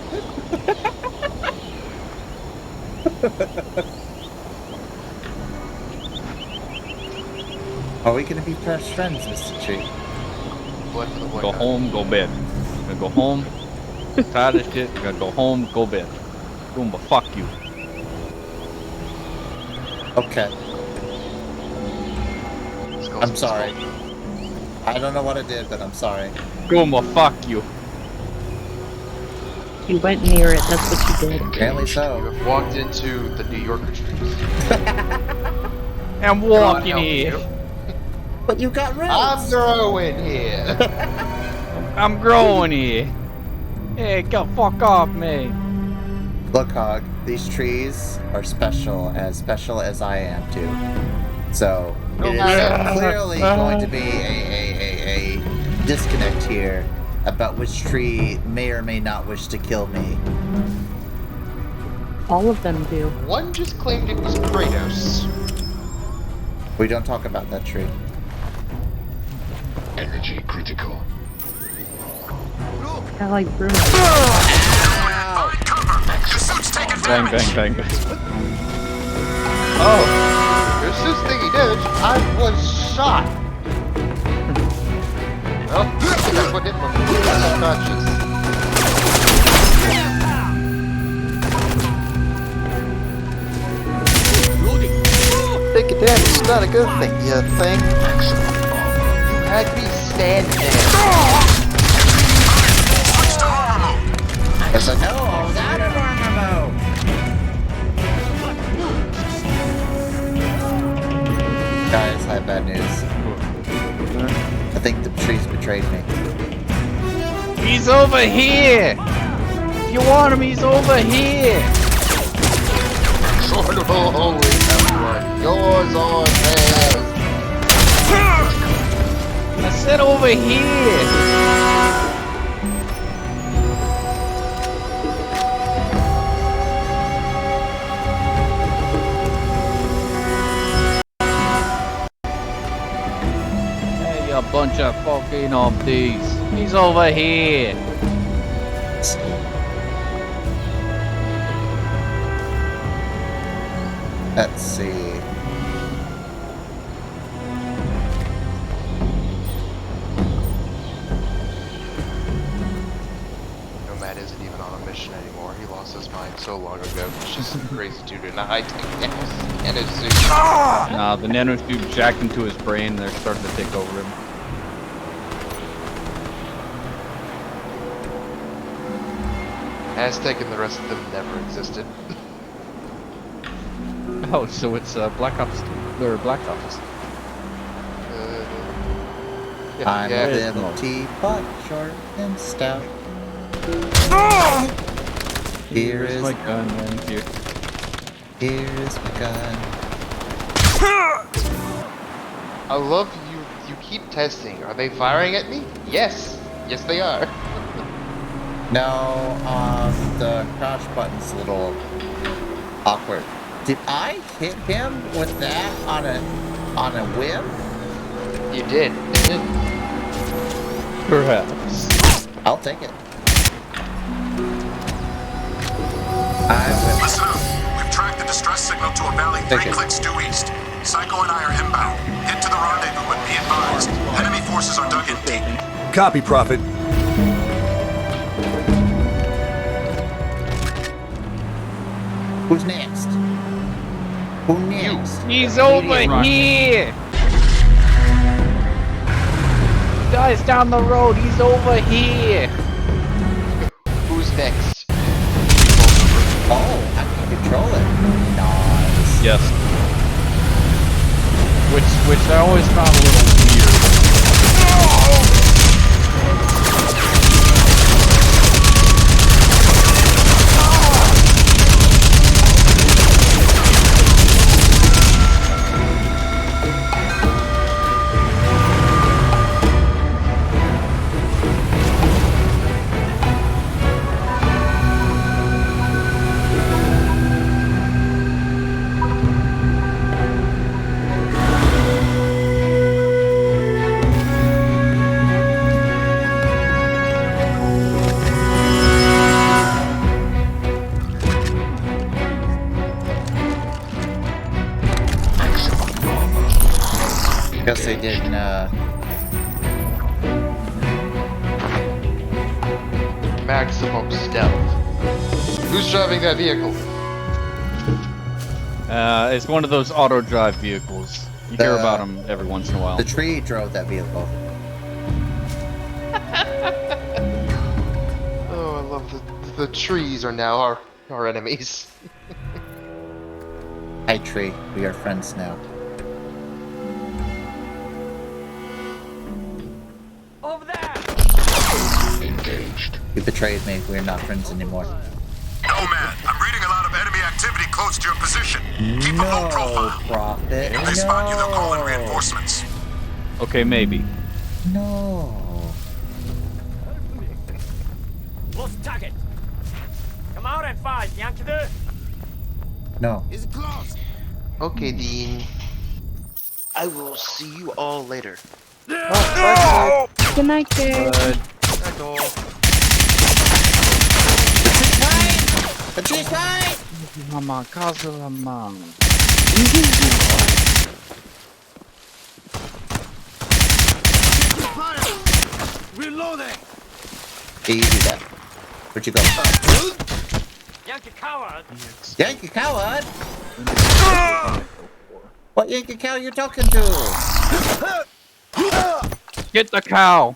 Are we gonna be best friends, Mr. Tree? Blood for the blood Go god. home, go bed. Gonna go home. Tired of shit. Gonna go home, go bed. Goomba, fuck you. Okay. I'm sorry. I don't know what I did, but I'm sorry. Goomba, fuck you. You went near it. That's what you did. Apparently You so. have walked into the New Yorker streets. I'm walking here. But you got roots. I'm growing here. I'm growing here. Hey, go fuck off, me. Look, Hog, these trees are special as I am too. So it is clearly going to be a disconnect here about which tree may or may not wish to kill me. All of them do. One just claimed it was Kratos. We don't talk about that tree. Energy critical. I like Bruno. Bang, bang, bang, bang. Oh, your suit's thingy damage. I was shot. Well, that's what hit me. I'm unconscious. Taking damage is not a good thing, you think? You had me stand there. Yes, I know. I was out of armor mode. Guys, I have bad news. I think the trees betrayed me. He's over here. If you want him, he's over here. Sword of the holy everyone. Yours on theirs. I said over here. a bunch of fucking these. He's over here. Let's see. Nomad isn't even on a mission anymore. He lost his mind so long ago. He's just some crazy dude in a high-tech nanosuit. Nah, the nanosuit jacked into his brain and they're starting to take over him. Aztec and the rest of them never existed. Oh, so it's Black Ops, or Black Ops. I'm a little teapot, short and stout. Here's my gun, man. Here's my gun. I love you keep testing. Are they firing at me? Yes. Yes, they are. No, the crouch button's a little awkward. Did I hit him with that on a whim? You did. Perhaps. I'll take it. Listen up. We've tracked the distress signal to a valley 3 clicks due east. Psycho and I are inbound. Head to the rendezvous and be advised. Enemy forces are dug in deep. Copy, Prophet. Who's next? Who next? He's over here! Guys down the road, he's over here! Who's next? Oh, I can control it. Nice. Yes. Which I always found a little weird. Guess they didn't, Maximum stealth. Who's driving that vehicle? It's one of those auto-drive vehicles. You hear about them every once in a while. The tree drove that vehicle. Oh, I love the trees are now our enemies. Hi, tree. We are friends now. Over there! Engaged. You betrayed me. We are not friends anymore. Nomad, I'm reading a lot of enemy activity close to your position. Keep a low profile. Prophet. If they spot you, they'll call in reinforcements. Okay, maybe. No. Lost target. Come out and fight, Yankee. No. It's close. Okay, Dean. I will see you all later. Good night, kid. The tree's fine! Mama, Kazama. Reloading. Yeah, you do that. Where'd you go? Yankee coward. Yankee coward? What Yankee cow you talking to? Get the cow!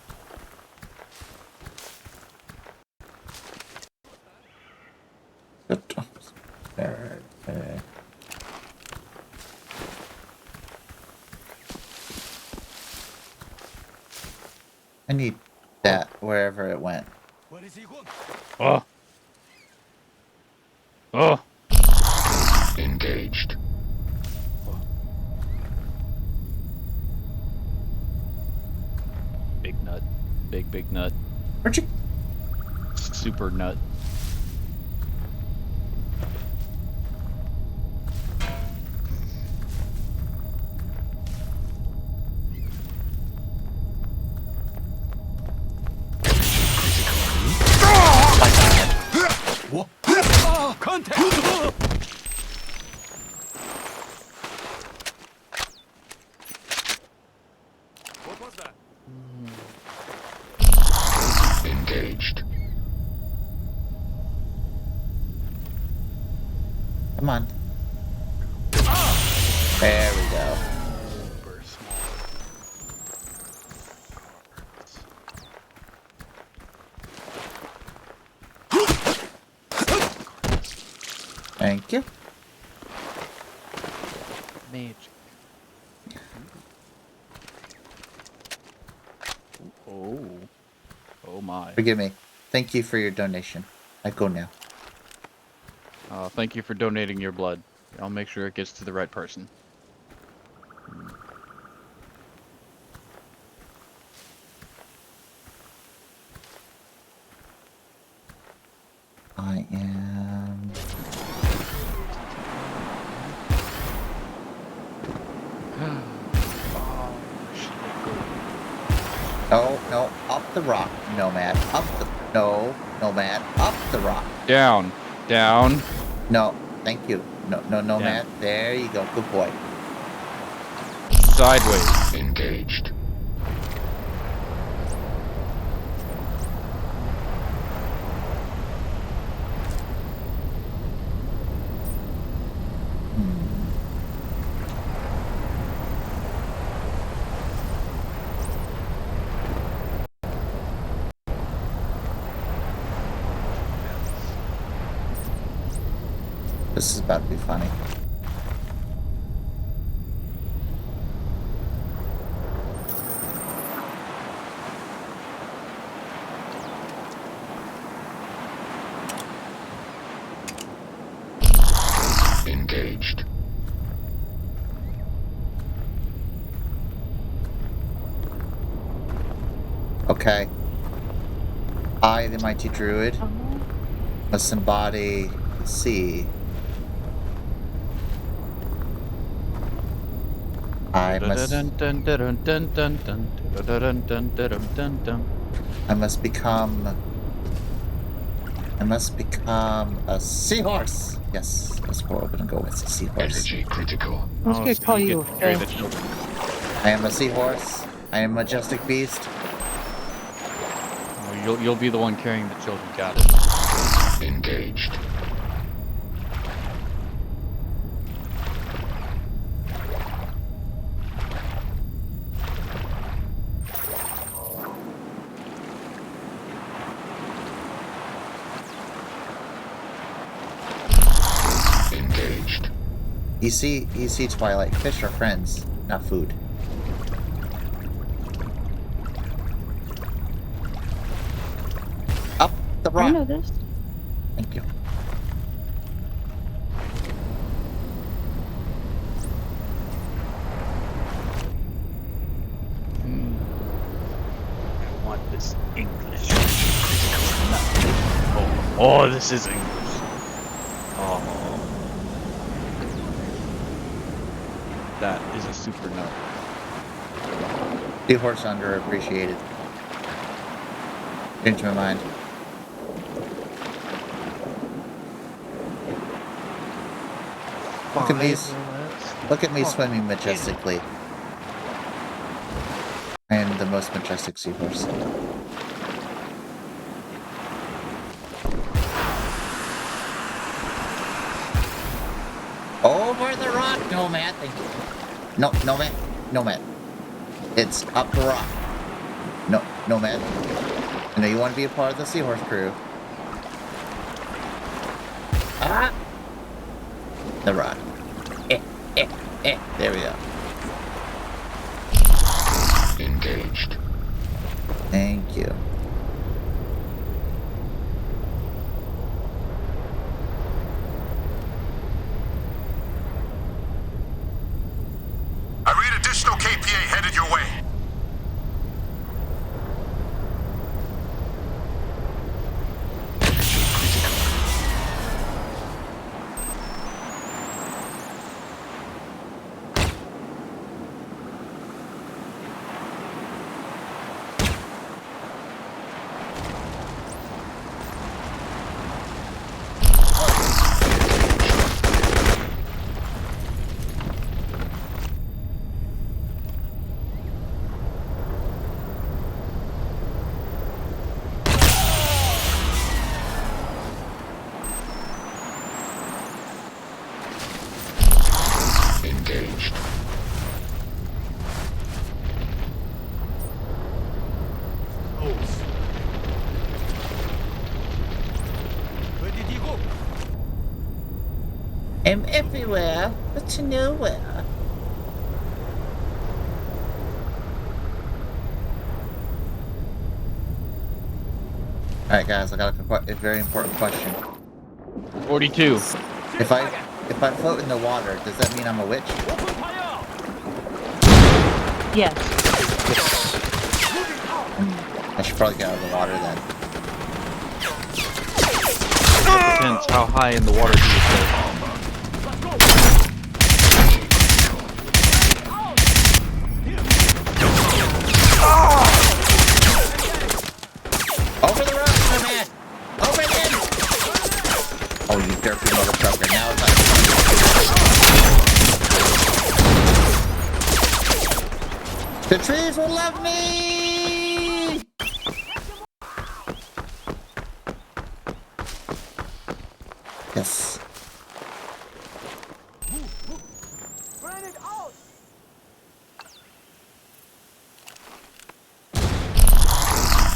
I need that wherever it went. Where is he going? Oh. Oh. Engaged. Big nut. Big nut. Where'd you? Super nut. Contact! What was that? Engaged. Come on. There we go. Super small. Thank you. Magic. Oh. Oh my. Forgive me. Thank you for your donation. I go now. Thank you for donating your blood. I'll make sure it gets to the right person. I am... No, no, up the rock, Nomad. Up the... No, Nomad. Up the rock. Down. Down. No, thank you. No, no, Nomad. There you go. Good boy. Sideways. Engaged. This is about to be funny. Engaged. Okay. I, the mighty druid, must embody the sea. I must become a seahorse. Yes, that's what we're gonna go with, a seahorse. Energy critical. I was gonna call you a carry the fish. children. I am a seahorse. I am a majestic beast. Oh, you'll be the one carrying the children. Got it. Engaged. Engaged. You see, Twilight, fish are friends, not food. Up the rock. I know this. Thank you. I want this English. Oh, this is English. Oh. That is a super nut. Seahorse underappreciated. Changed my mind. Look at me swimming majestically. I am the most majestic seahorse. Over the rock, Nomad. Thank you. No, Nomad. Nomad. It's up the rock. No, Nomad. I know you want to be a part of the seahorse crew. Ah! The rock. There we go. Engaged. Thank you. I read additional KPA headed your way. I'm everywhere, but to nowhere. Alright guys, I got a very important question. 42. If I float in the water, does that mean I'm a witch? Yes. I should probably get out of the water then. Depends how high in the water do you float. Over the rocks, my man! Over in! Oh, you dirty motherfucker, now it's like... The trees will love me! Yes.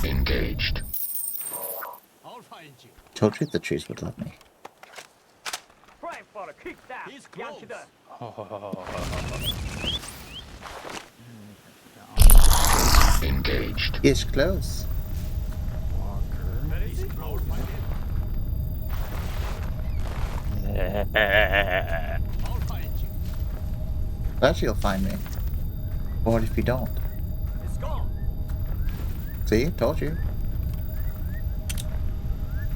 Engaged. I'll find you. Told you the trees would love me. He's close. Engaged. It's close. He's close. I'll find you. Actually, you'll find me. But what if you don't? It's gone. See? Told you.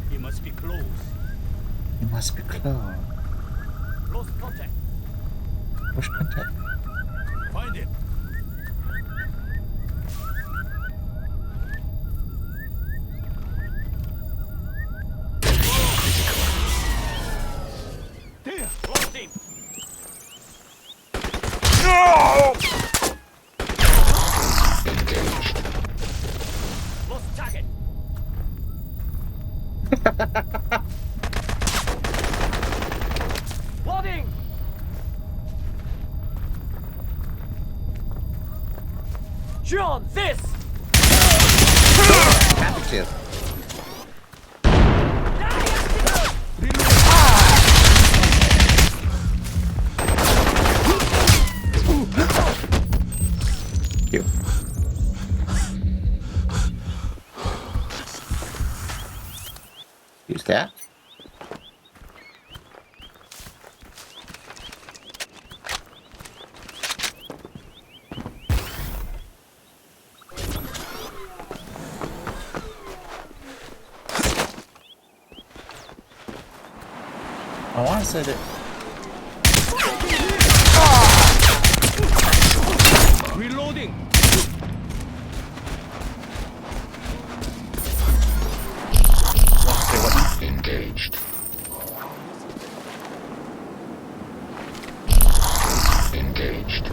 He must be close. You must be close. Lost contact. Push contact. Find him. There. Lost him. No! Engaged. Lost target. Loading. John, this. Happy to. You. Use that. I want to say that. Reloading. Engaged. Engaged.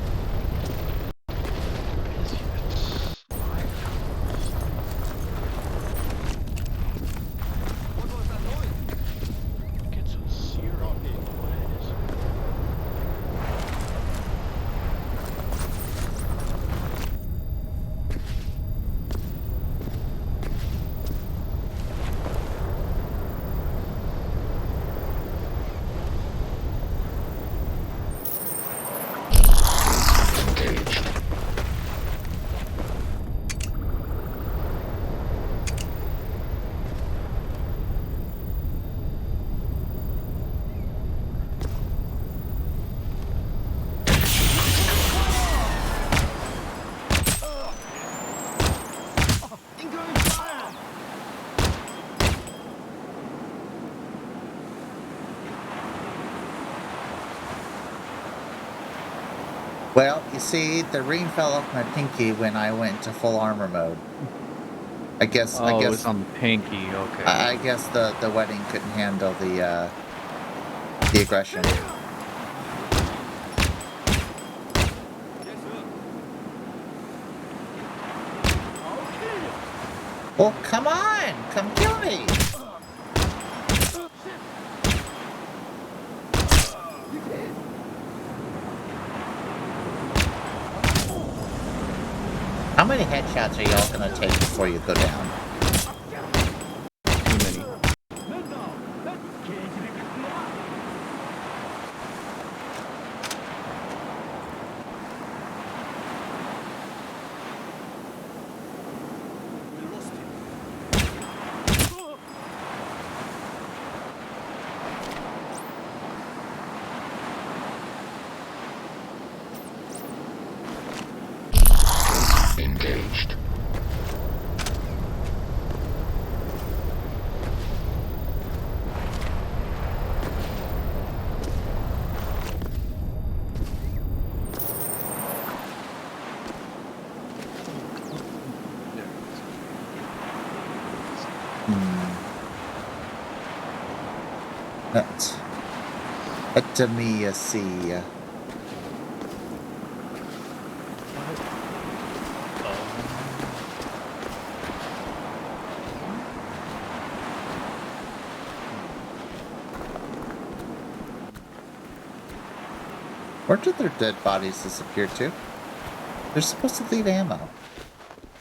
Gets a 0. Engaged. Well, you see, the ring fell off my pinky when I went to full armor mode. I guess. Oh, it's on the pinky. Okay. I guess the wedding couldn't handle the aggression. Well, come on! Come kill me! How many headshots are y'all gonna take before you go down? Too many. Let me see. Where did their dead bodies disappear to? They're supposed to leave ammo.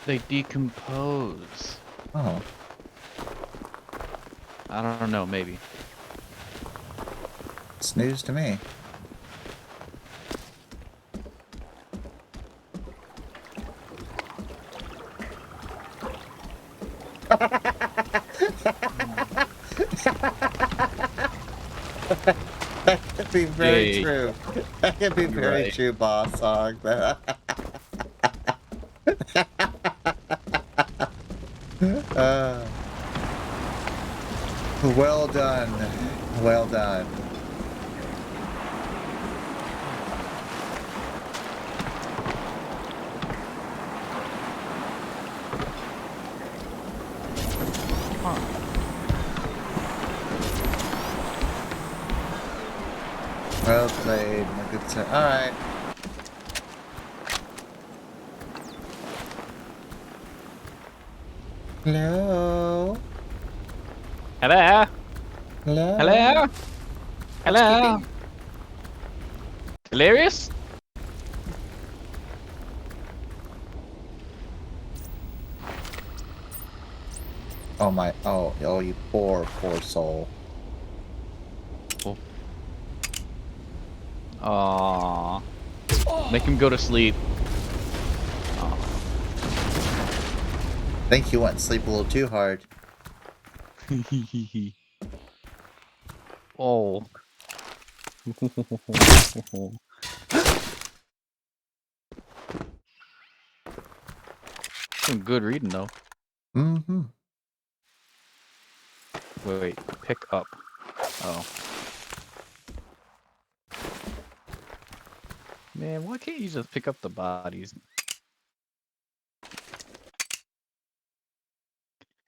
They decompose. Oh. I don't know, maybe. It's news to me. That could be very true. That could be very true, boss hog. Well done. Well done. Well played, my good sir. Alright. Hello? Hello? Hello? Hello? Hello? Hilarious? Oh my, oh, you poor soul. Oh. Aww. Make him go to sleep. Aww. I think you went to sleep a little too hard. Oh. Some good reading though. Mm-hmm. Wait, pick up. Oh. Man, why can't you just pick up the bodies?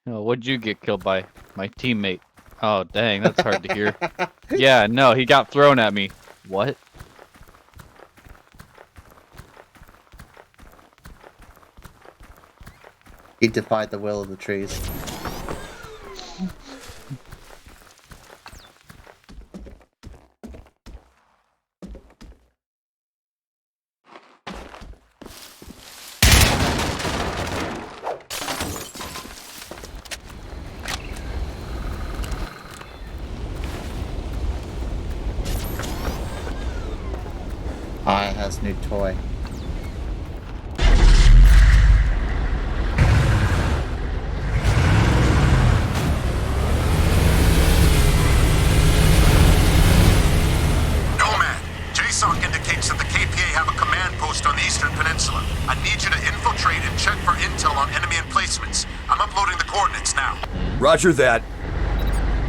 Oh, what'd you get killed by? My teammate. Oh, dang, that's hard to hear. Yeah, no, he got thrown at me. What? He defied the will of the trees. Has new toy. Nomad, JSOC indicates that the KPA have a command post on the Eastern Peninsula. I need you to infiltrate and check for intel on enemy emplacements. I'm uploading the coordinates now. Roger that.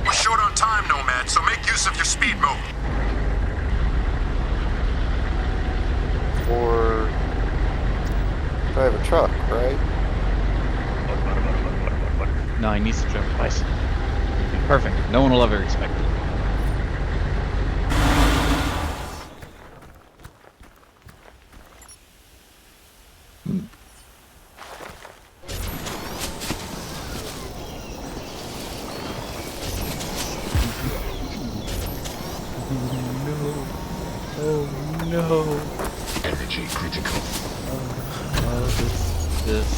We're short on time, Nomad, so make use of your speed mode. Or drive a truck, right? No, he needs to drive twice. Perfect. No one will ever expect it. Oh no. Energy critical. This.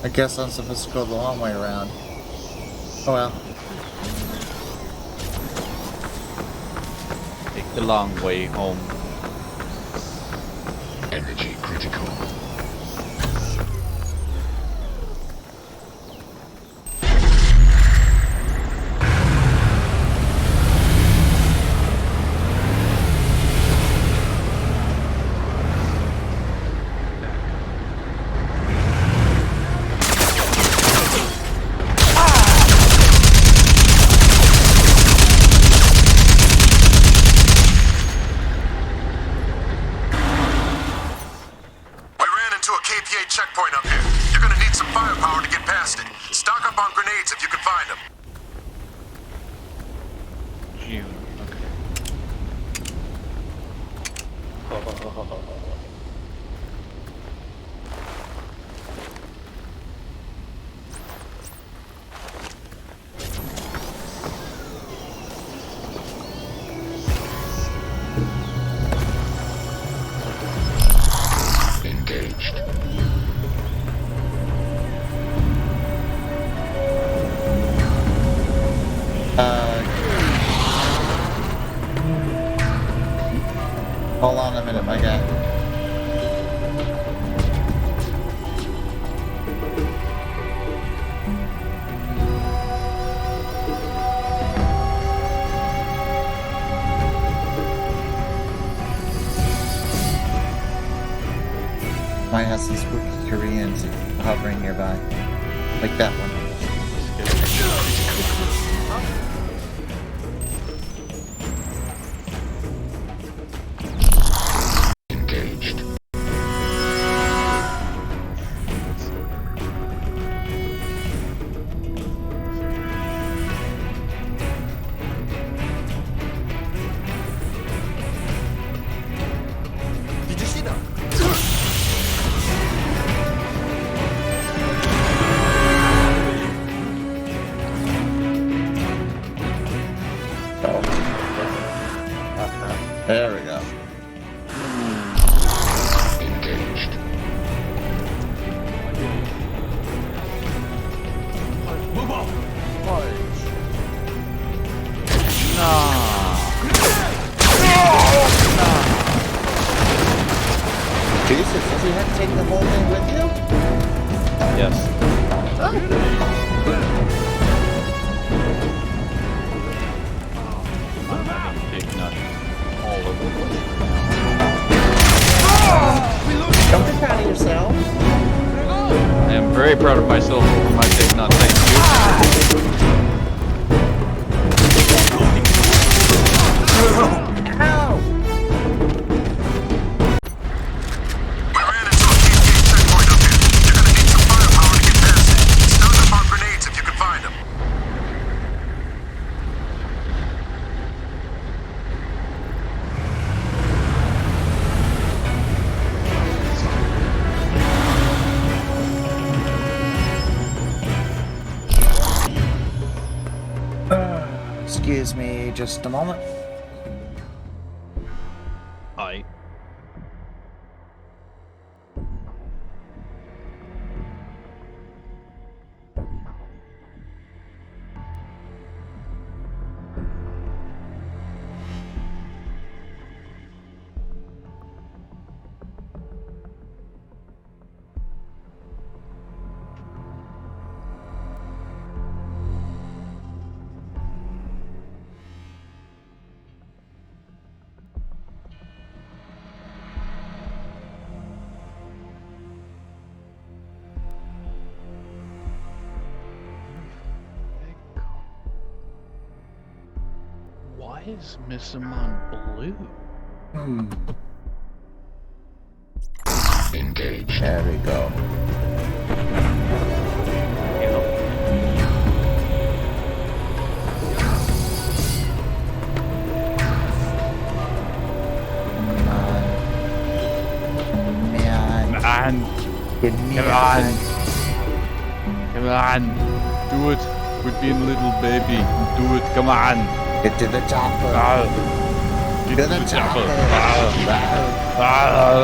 I guess I'm supposed to go the long way around. Oh well. Take the long way home. Energy critical. KPA checkpoint up here. You're gonna need some firepower to get past it. Stock up on grenades if you can find them. June. Engaged. Hold on a minute, my guy. Might have some spooky Koreans hovering nearby. Like that one. Engaged. Did you see that? There we go. Engaged. Move on. Jesus, does he have to take the whole thing with you? Yes. I'm having big nut all over the place right Don't be proud of yourself. now. I am very proud of myself for my big nut. Thank you. Ow! We ran into a KPA checkpoint up here. You're gonna need some firepower to get past it. Stock up on grenades if you can find them. Excuse me just a moment. I. Why is Miss Amon blue? Engaged. There we go. Man. Come on. Come on. Do it. Quit being a little baby. Do it. Come on. Get to the chopper. Get to the chopper. Ow.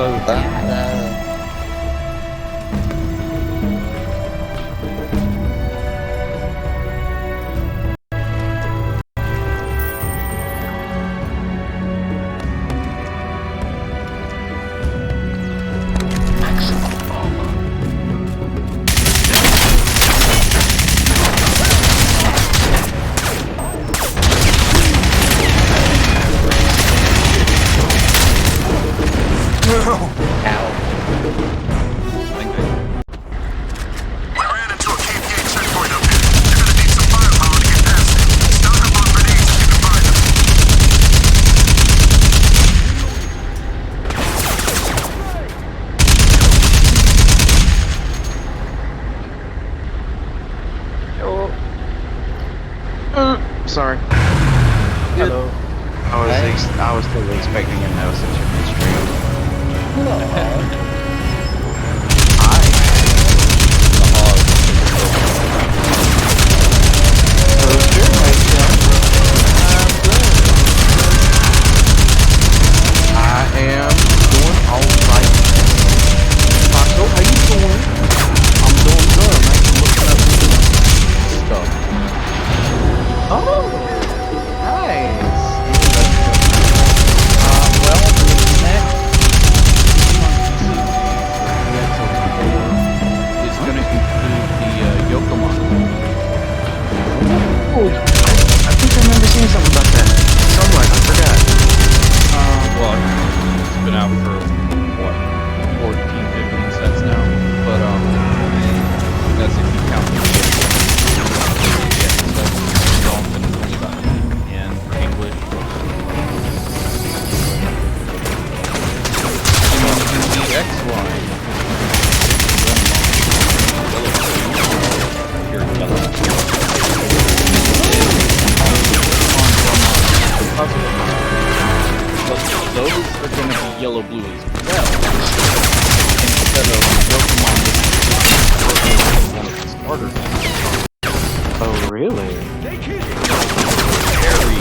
sorry. Hello. I was totally expecting a no since you're midstream. I am doing alright. Paco, how you doing? I'm doing good. I'm actually looking up stuff. Oh, nice. Well, the next is going to include the Yokomon. Oh, I think I remember seeing something about that. Somewhere, I forgot. Well, it's been out for, what, 14, 15 cents now? But, that's if you count the Dolphin and for English. The X line. But those are going to be yellow blue as well. Instead of Pokemon, one of the starters. Oh, really? Very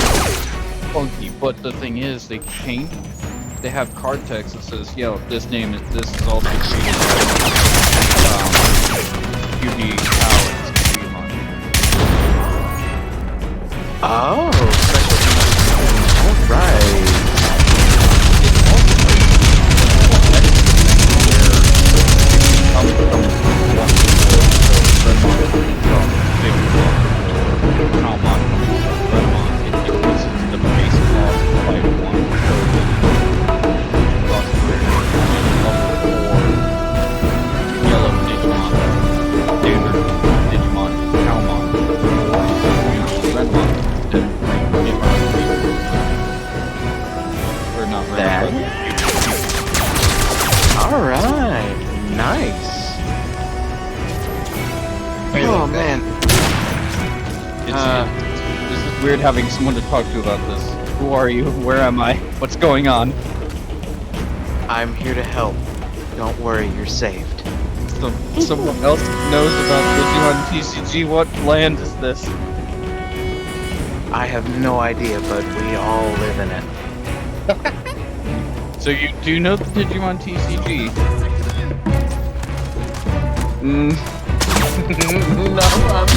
funky. But the thing is, they changed. They have card text that says, "Yo, this is also treated as unique powers." Oh, alright. Alright, nice. Oh man. This is weird having someone to talk to about this. Who are you? Where am I? What's going on? I'm here to help. Don't worry, you're saved. Someone else knows about Digimon TCG. What land is this? I have no idea, but we all live in it. So you do know the Digimon TCG? No, I'm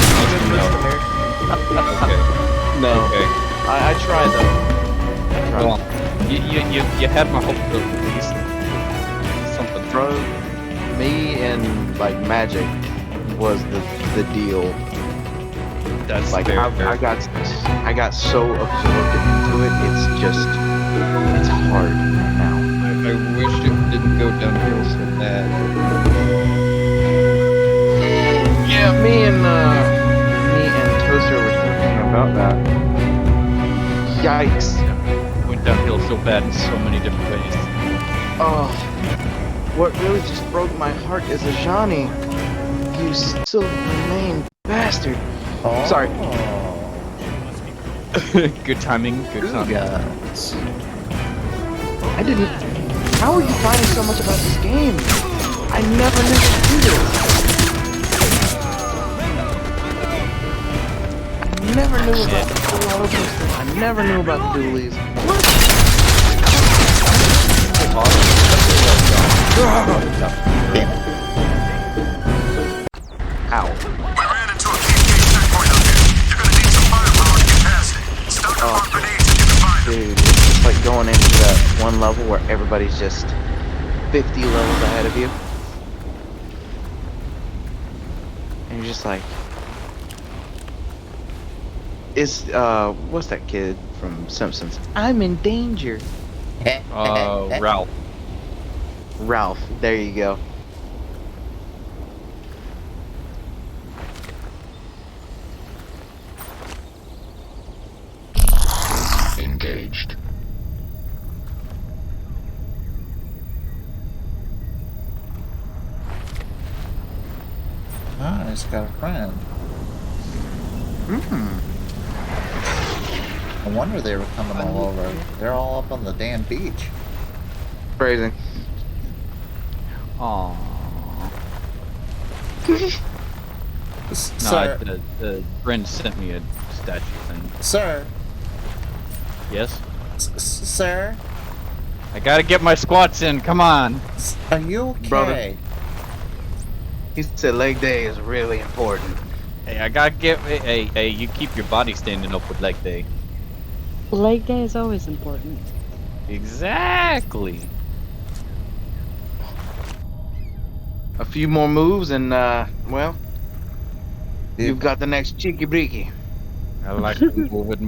Okay. No. Okay. I tried though. Well, you had my hope to at least something. Bro, me and like Magic was the deal. That's like fair, I got so absorbed into it. It's hard now. I wish it didn't go downhill so bad. Yeah, me and Toaster were talking about that. Yikes! Went downhill so bad in so many different ways. Oh, what really just broke my heart is Ajani. You still remain bastard. Oh. Sorry. Good timing. Good timing. Guys. I didn't. How are you finding so much about this game? I never knew you could do this. I never knew about the roller coaster. I never knew about the dualies. What? Ow. We ran into a PK checkpoint out there. You're gonna need some firepower to get past it. Stop the front grenades if you can find them. Dude, it's just like going into that one level where everybody's just 50 levels ahead of you. And you're just like... what's that kid from Simpsons? I'm in danger. Ralph. Ralph, there you go. Engaged. Ah, he's got a friend. No wonder they were coming all over. They're all up on the damn beach. Crazy. Aww. No, Sir. Brent sent me a statue thing. Sir. Yes? Sir? I gotta get my squats in, come on! Are you okay? Brother. He said leg day is really important. Hey, I gotta get. Hey, you keep your body standing up with leg day. Leg day is always important. Exactly! A few more moves and, well, you've got the next cheeky breaky. I like to move it.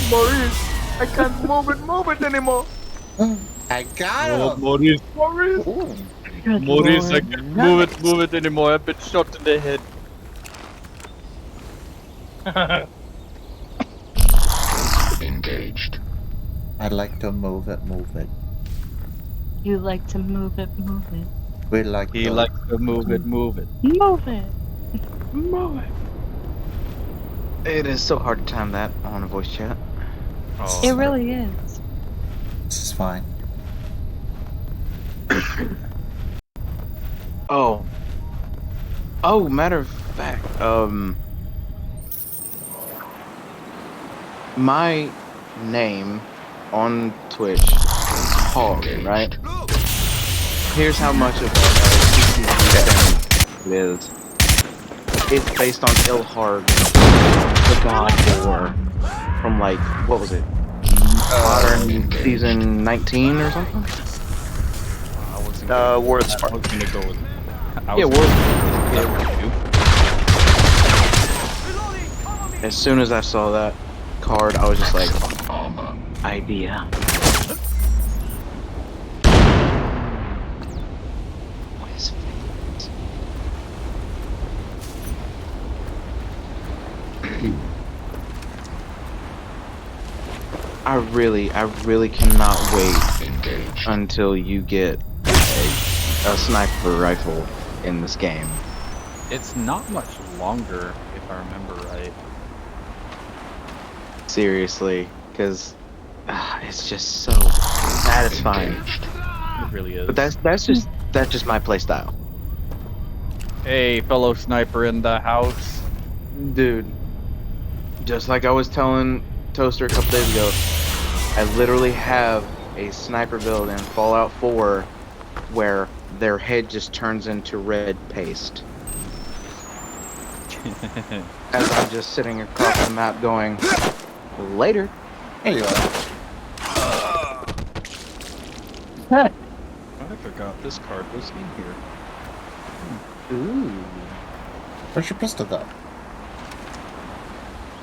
Maurice, I can't move it anymore. I got him! Maurice! Good Maurice, I Lord. can't move it anymore. I've been shot in the head. Engaged. I like to move it. You like to move it. We like He likes to move it. Move it. Move it. It is so hard to time that on a voice chat. Oh, It really is. This is fine. Oh, matter of fact, my name on Twitch, Hog, right? Here's how much of a it is. It's based on Ilharg, the God of War, from like, what was it? Modern season 19 or something? War of the Spark. I was gonna go with. As soon as I saw that card, I was just like, idea. I really cannot wait until you get a sniper rifle in this game. It's not much longer, if I remember right. Seriously, because it's just so satisfying. It really is. But that's just my playstyle. Hey, fellow sniper in the house. Dude, just like I was telling Toaster a couple days ago, I literally have a sniper build in Fallout 4 where their head just turns into red paste. As I'm just sitting across the map going, later. There you are. Hey. I forgot this card was in here. Ooh. Where's your pistol go?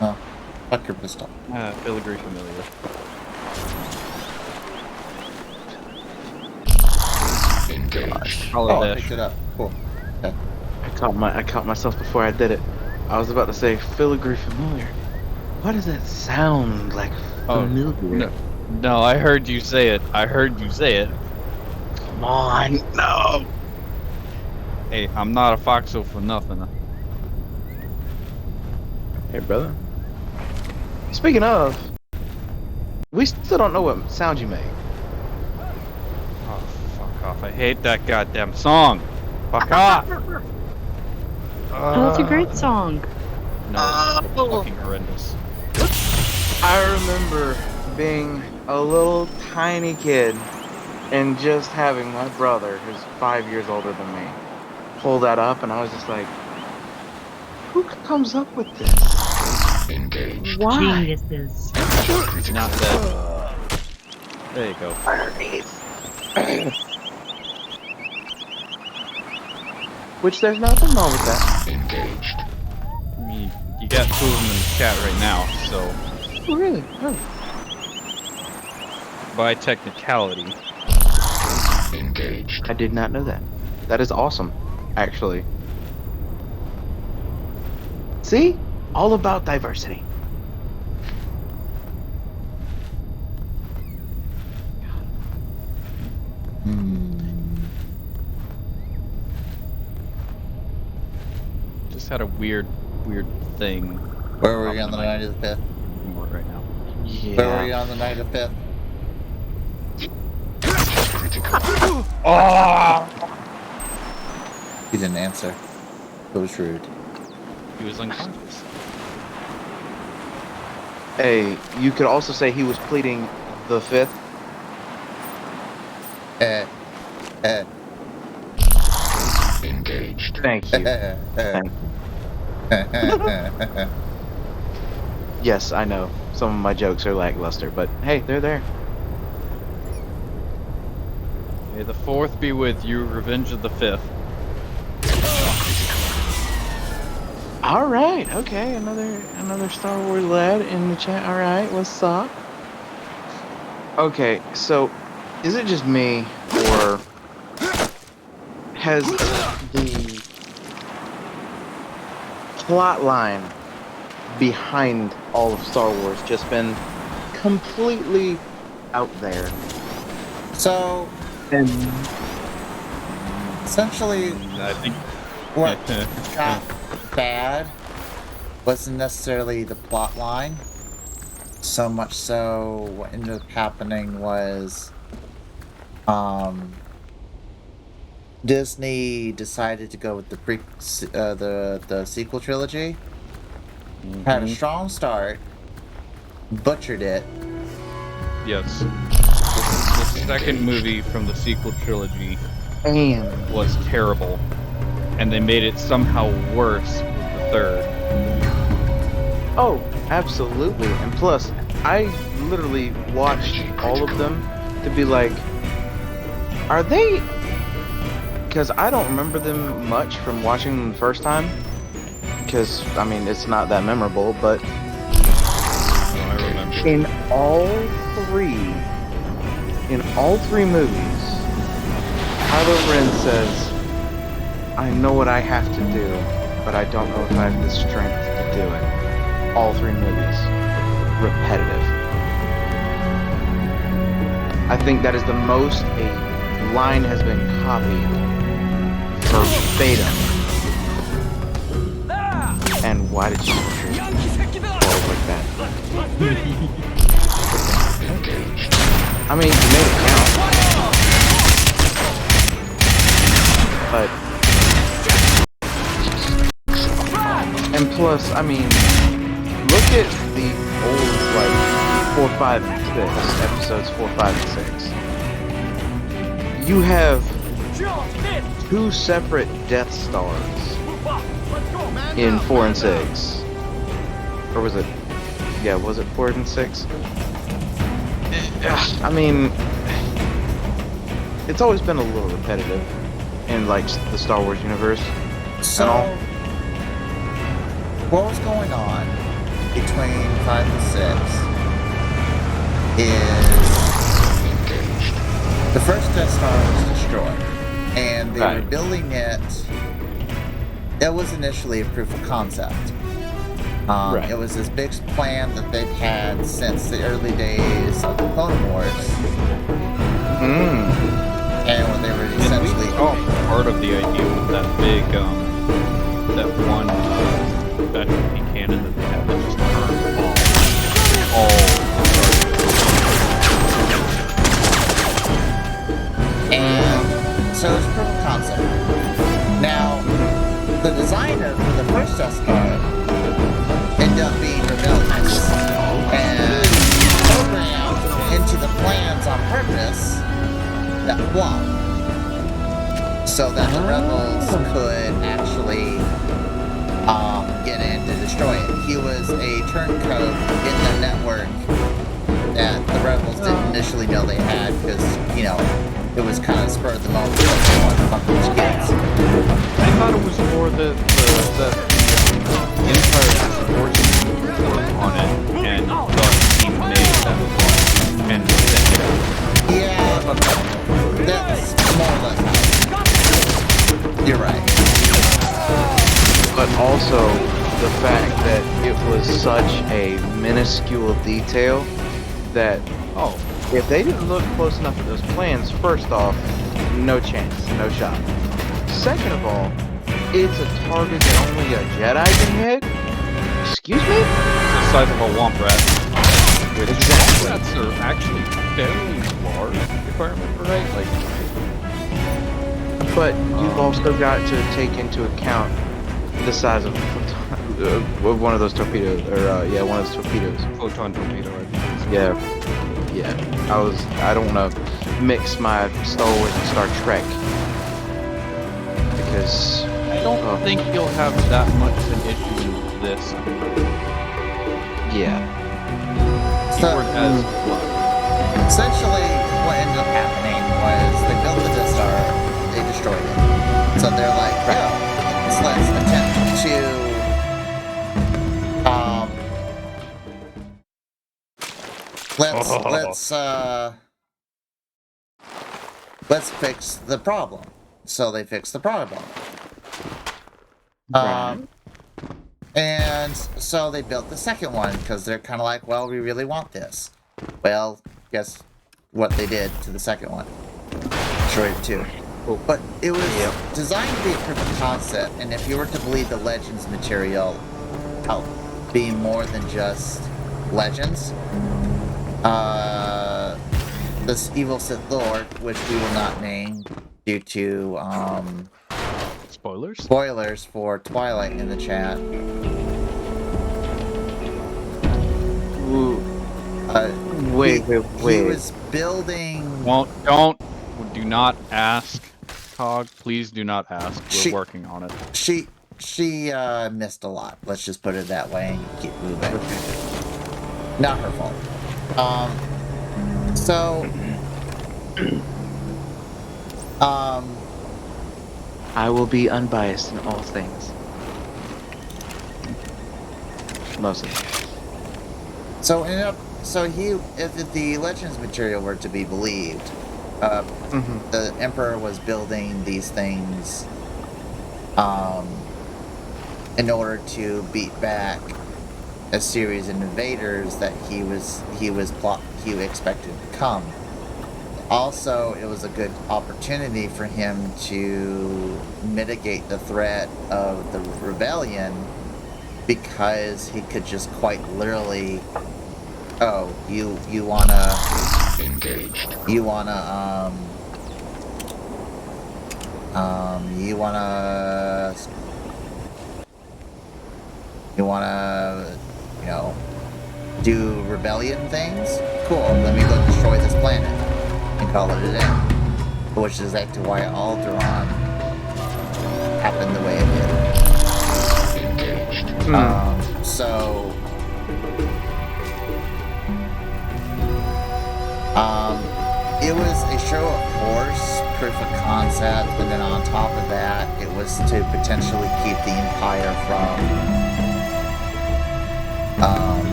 Oh, fuck your pistol. Filigree familiar. Engaged. Oh, I picked it up. Cool. Okay. I caught myself before I did it. I was about to say filigree familiar. Why does that sound like familiar? No, I heard you say it. Come on, no. Hey, I'm not a foxo for nothing. Hey, brother. Speaking of, we still don't know what sound you make. Oh, fuck off. I hate that goddamn song. Fuck off. Oh, that's a great song. No, it's fucking horrendous. I remember being a little tiny kid and just having my brother, who's 5 years older than me, pull that up, and I was just like, who comes up with this? Engaged. Why? Geniuses. Not that. There you go. Which there's nothing wrong with that. Engaged. I mean, you got two of them in the chat right now, so. Oh, really? Oh. By technicality. Engaged. I did not know that. That is awesome, actually. See? All about diversity. Just had a weird thing Where were you on the night of the 5th? More right now. Yeah. Where were you on the night of the 5th? Oh! He didn't answer. It was rude. He was unconscious. Hey, you could also say he was pleading the 5th. Engaged. Thank you. Thank you. Yes, I know. Some of my jokes are lackluster, but hey, they're there. May the 4th be with you, Revenge of the 5th. All right, okay, another Star Wars lad in the chat. All right, what's up? Okay, so is it just me, or has the plot line behind all of Star Wars just been completely out there? So, and essentially, I think what got bad wasn't necessarily the plot line. So much so, what ended up happening was, Disney decided to go with the sequel trilogy. Had a strong start, butchered it. Yes. The second movie from the sequel trilogy was terrible, and they made it somehow worse with the third. Oh, absolutely. And plus, I literally watched all of them to be like, are they... Because I don't remember them much from watching them the first time. Because, I mean, it's not that memorable, but... I remember. In all three movies, Kylo Ren says, I know what I have to do, but I don't know if I have the strength to do it. All three movies. Repetitive. I think that is the most a line has been copied verbatim. And why did you forward like that? I mean, you made it count. But... And plus, I mean, look at the old, like, 4, 5, and 6, episodes 4, 5, and 6. You have 2 separate Death Stars in 4 and 6. Or was it... Yeah, was it 4 and 6? I mean... It's always been a little repetitive in, like, the Star Wars universe. So... and all. What was going on between 5 and 6 is the first Death Star was destroyed, and they were building it. It was initially a proof of concept. It was this big plan that they've had since the early days of the Clone Wars. And when they were essentially part of the idea with that big, that one specialty cannon that they had that just turned all the and so it's proof of concept. Now, the designer for the first Death Star ended up being rebellious and programmed into the plans on purpose that flop, so that the rebels could actually get in to destroy it. He was a turncoat in the network that the rebels didn't initially know they had, because, you know, it was kind of spur of the moment because they wanted to fuck with kids. I thought it was more the Empire was working on it and thought he made that and then yeah, that's more or less how. You're right. But also the fact that it was such a minuscule detail that, if they didn't look close enough at those plans, first off, no chance, no shot. Second of all, it's a target that only a Jedi can hit. Excuse me? It's the size of a womp rat. Which Exactly. rats are actually fairly large, if I remember right. Like, But you've also got to take into account the size of one of those torpedoes, or one of those torpedoes. Photon torpedo, I think. Yeah. I don't want to mix my Star Wars and Star Trek because I don't think you'll have that much of an issue with this. Yeah. So, as essentially, what ended up happening was they built the Death Star, they destroyed it. So they're like, yeah, let's attempt to, let's fix the problem. So they fixed the problem. And so they built the second one because they're kind of like, well, we really want this. Well, guess what they did to the second one? Destroyed it too. But it was designed to be a proof of concept, and if you were to believe the Legends material being more than just Legends, this evil Sith Lord, which we will not name due to spoilers for Twilight in the chat. Wait. He was building. Do not ask, Cog. Please do not ask. We're working on it. She missed a lot. Let's just put it that way and keep moving. Not her fault. I will be unbiased in all things. Mostly. If the Legends material were to be believed, the Emperor was building these things in order to beat back a series of invaders that he expected to come. Also, it was a good opportunity for him to mitigate the threat of the rebellion, because he could just quite literally, you wanna do rebellion things? Cool, let me go destroy this planet and call it a day. Which is exactly why Alderaan happened the way it did. It was a show of force, proof of concept, and then on top of that, it was to potentially keep the Empire from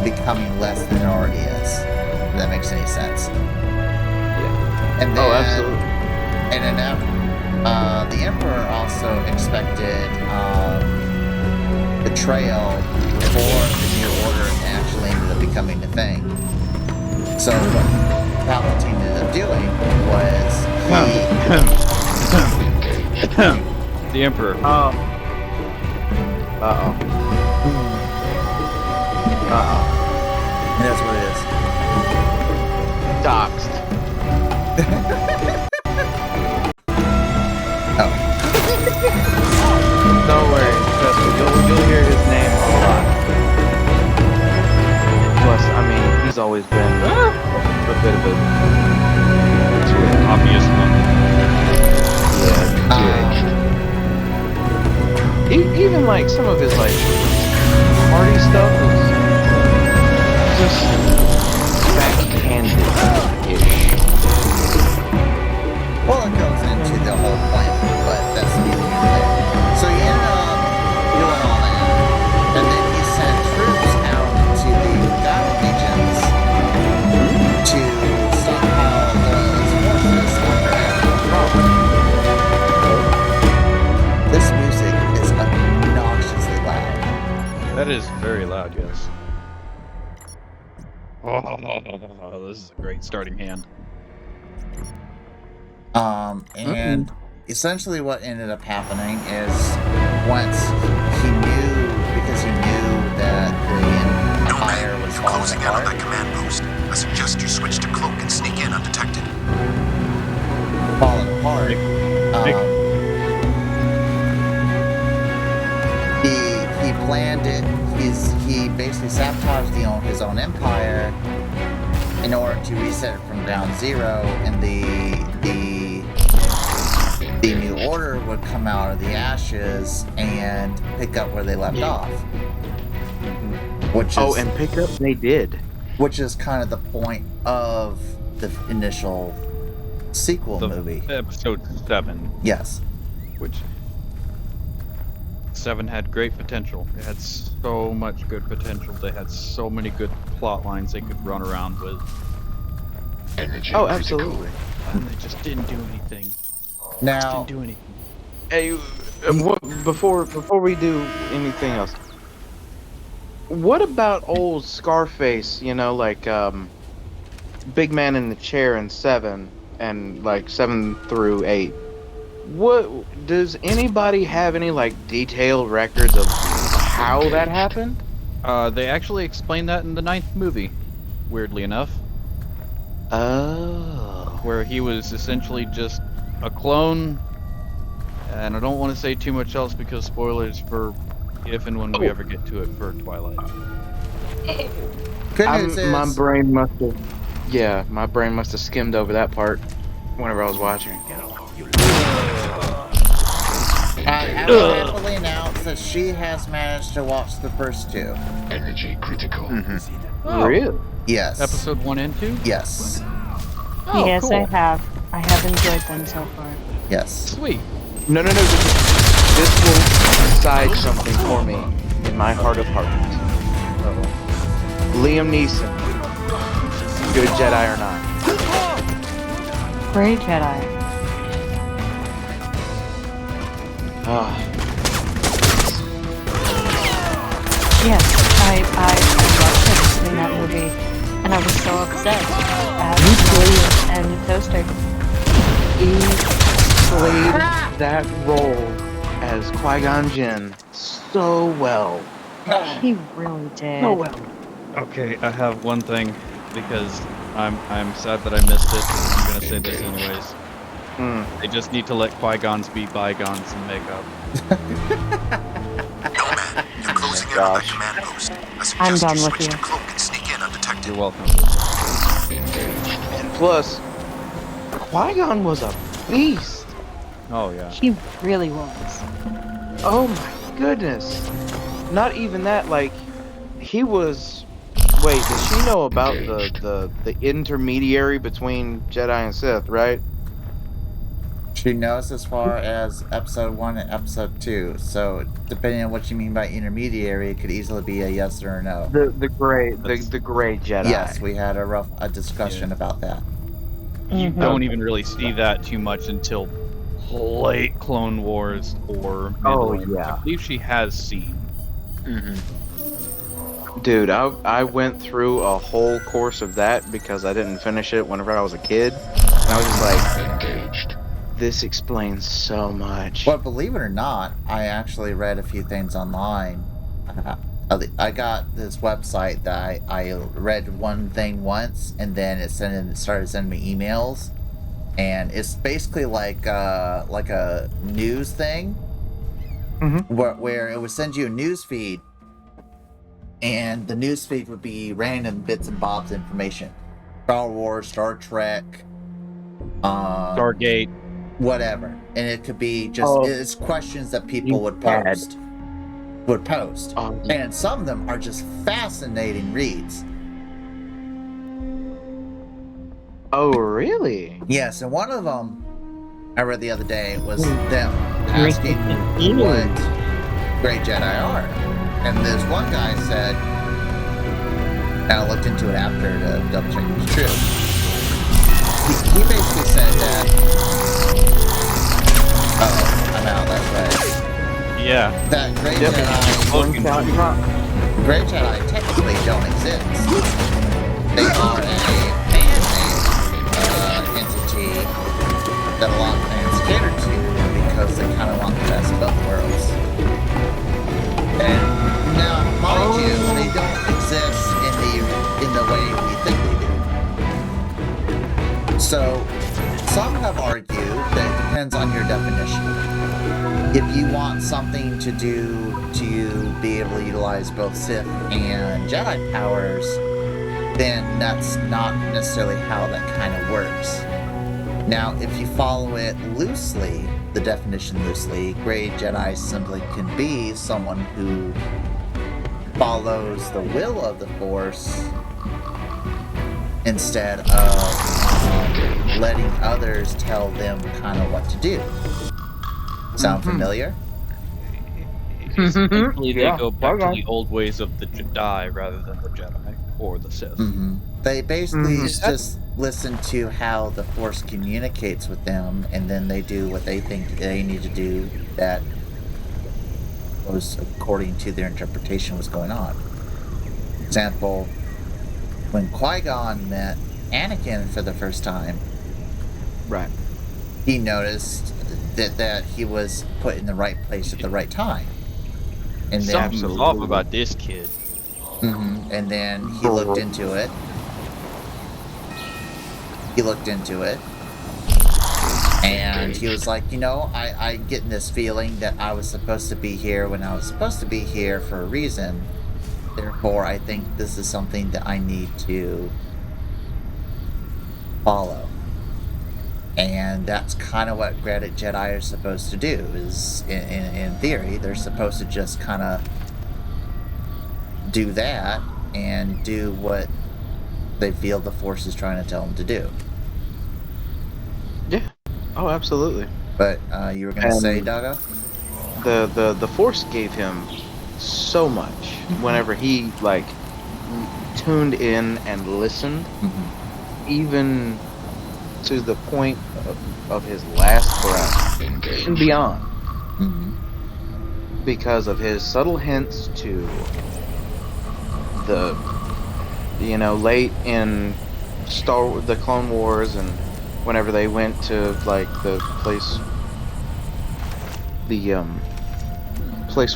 becoming less than it already is. If that makes any sense. Yeah. And then, absolutely. And then the Emperor also expected betrayal for the New Order actually ended up becoming a thing. So what Palpatine ended up doing was the Emperor. That's what it is. Doxed. Don't worry, trust me, you'll hear his name a lot. Plus, I mean, he's always been a bit of a obvious one. Yeah, even like some of his like party stuff is just backhanded-ish. Well, it goes into the whole plan, but that's neither here nor there. So he ended up doing all that, and then he sent troops out into the forgotten regions to stockpile those forces under actual problem. This music is obnoxiously loud. That is very loud, yes. Oh, this is a great starting hand. And essentially what ended up happening is once he knew, because he knew you're closing in on that command post, I suggest you switch to cloak and sneak in undetected. Falling apart. He planned it. He basically sabotaged his own empire in order to reset it from ground zero, and the New Order would come out of the ashes and pick up where they left off. Which is, and pick up they did. Which is kind of the point of the initial sequel movie. Episode 7. Yes. Which 7 had great potential. It had so much good potential. They had so many good plot lines they could run around with. Oh, absolutely. And they just didn't do anything. Now, didn't do anything. Hey, before we do anything else, what about old Scarface? You know, like Big Man in the Chair in 7 and like 7 through 8. What does anybody have any like detailed records of how that happened? They actually explained that in the 9th movie, weirdly enough. Oh. Where he was essentially just a clone, and I don't want to say too much else because spoilers for if and when we ever get to it for Twilight. Good news is, my brain must have skimmed over that part whenever I was watching. Apple happily announced that she has managed to watch the first 2. Energy critical. Oh. Really? Yes. Episode 1 and 2? Yes. Oh, yes, cool. I have. I have enjoyed them so far. Yes. Sweet. No. This will decide something for me in my heart of hearts. Liam Neeson, good Jedi or not? Great Jedi. Yes, I loved him in that movie, and I was so upset at William and Toaster. He played that role as Qui-Gon Jinn so well. He really did. So well. Okay, I have one thing because I'm sad that I missed it. I'm gonna say this anyways. They just need to let Qui-Gons be bygones and make up. Nomad, you're closing in on that command post. I I'm suggest done you with switch you. to cloak and sneak in undetected. You're welcome. And plus, Qui-Gon was a beast. Oh yeah. He really was. Oh my goodness. Not even that, like, he was... Wait, does she know about the intermediary between Jedi and Sith, right? She knows as far as episode 1 and episode 2, so depending on what you mean by intermediary, it could easily be a yes or a no. The gray Jedi. Yes, we had a discussion about that. You don't even really see that too much until late Clone Wars or Mandalorian. yeah. I believe she has seen. Dude, I went through a whole course of that because I didn't finish it whenever I was a kid. And I was just like, this explains so much. Well, believe it or not, I actually read a few things online. I got this website that I read one thing once, and then it started sending me emails. And it's basically like a news thing, where it would send you a news feed, and the news feed would be random bits and bobs information, Star Wars, Star Trek, Stargate, whatever, and it could be just it's questions that people would post, and some of them are just fascinating reads. Oh, really? Yes, and one of them I read the other day was them asking what great Jedi are. And this one guy said, and I looked into it after to double check it was true. He basically said that, I'm out, that's right. Yeah. That great Jedi technically don't exist. They are a entity that a lot of fans cater to because they kind of want the best of both worlds. And now, mind you, they don't exist in the in the way we think they do. So, some have argued that it depends on your definition. If you want something to do to be able to utilize both Sith and Jedi powers, then that's not necessarily how that kind of works. Now, if you follow it loosely, the definition loosely, Grey Jedi simply can be someone who follows the will of the Force instead of letting others tell them kind of what to do. Sound familiar? Essentially, they go back to the old ways of the Jedi rather than the Jedi or the Sith. They basically just listen to how the Force communicates with them, and then they do what they think they need to do that goes according to their interpretation of what's going on. For example, when Qui-Gon met Anakin for the first time, right, he noticed that he was put in the right place at the right time. And then something's off about this kid. And then he looked into it. And he was like, you know, I get this feeling that I was supposed to be here when I was supposed to be here for a reason. Therefore, I think this is something that I need to follow. And that's kind of what Graded Jedi are supposed to do, is, in theory, they're supposed to just kind of do that and do what they feel the Force is trying to tell them to do. Yeah. Oh, absolutely. But you were going to say, Doggo? The Force gave him so much whenever he, like, tuned in and listened, even to the point of his last breath and beyond, because of his subtle hints to the, you know, late in the Clone Wars, and whenever they went to, like, the place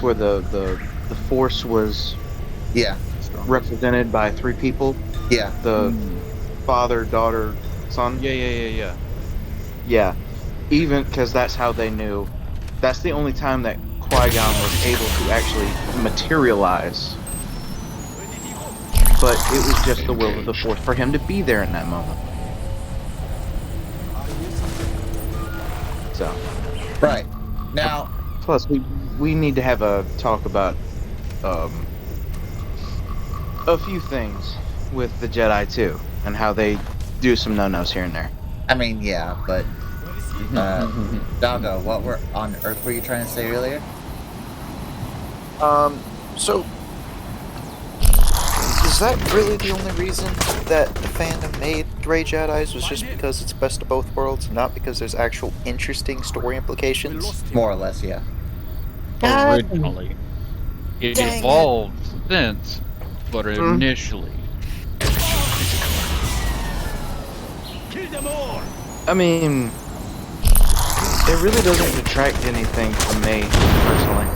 where the Force was represented by three people, the father, daughter, son. Yeah, even because that's how they knew. That's the only time that Qui-Gon was able to actually materialize. But it was just the will of the Force for him to be there in that moment. So, right now. Plus, we need to have a talk about a few things with the Jedi too, and how they do some no-nos here and there. I mean, yeah, but Doggo, what on earth were you trying to say earlier? So is that really the only reason that the fandom made Grey Jedis, was just because it's best of both worlds, not because there's actual interesting story implications? More or less, yeah. Originally. It evolved since, but initially. I mean, it really doesn't detract anything from me, personally.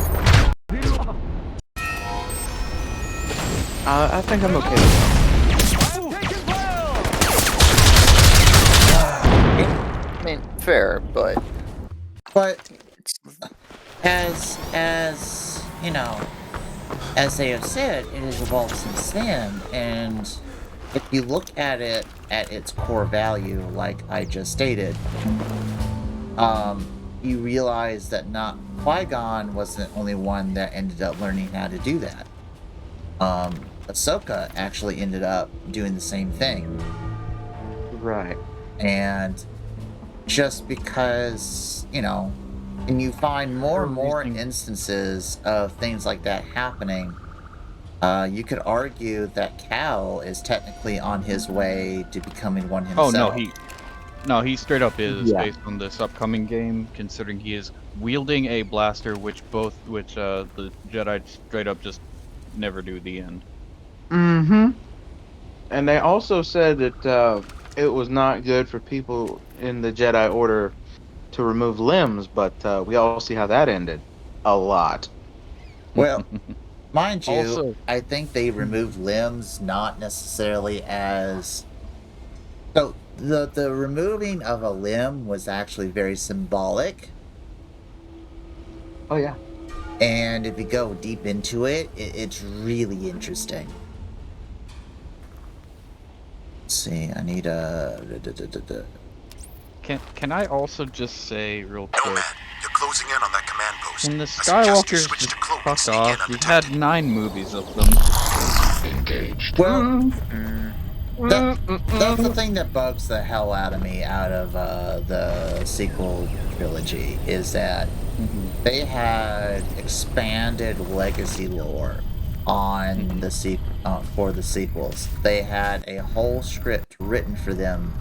I think I'm okay with I mean, fair, but as you know, as they have said, it has evolved since then, and if you look at it at its core value, like I just stated, you realize that not Qui-Gon was the only one that ended up learning how to do that. Ahsoka actually ended up doing the same thing. Right. And just because, you know, and you find more and more instances of things like that happening, you could argue that Cal is technically on his way to becoming one himself. Oh, no, he straight up is, based on this upcoming game, considering he is wielding a blaster which the Jedi straight up just never do the end. And they also said that it was not good for people in the Jedi Order to remove limbs, but we all see how that ended. A lot. Well, Mind you, Also- I think they removed limbs not necessarily as... So, the removing of a limb was actually very symbolic. Oh, yeah. And if you go deep into it, it's really interesting. Let's see, I need a... Can I also just say real quick? Nomad, you're closing in on that command post. Can the I suggest you Skywalkers switch just to cloak and fuck sneak off? in We've had undetected. 9 movies of them. Well, that's the thing that bugs the hell out of me out of the sequel trilogy, is that they had expanded legacy lore on the for the sequels. They had a whole script written for them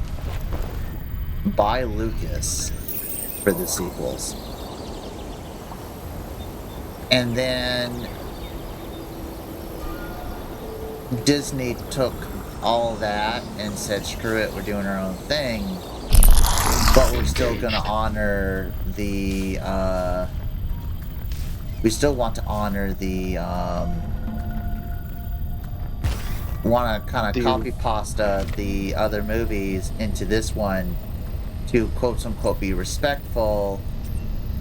by Lucas for the sequels. And then Disney took all that and said, screw it, we're doing our own thing, but we're still gonna honor the, we still want to honor the, want to kind of copy pasta the other movies into this one to quote-unquote be respectful.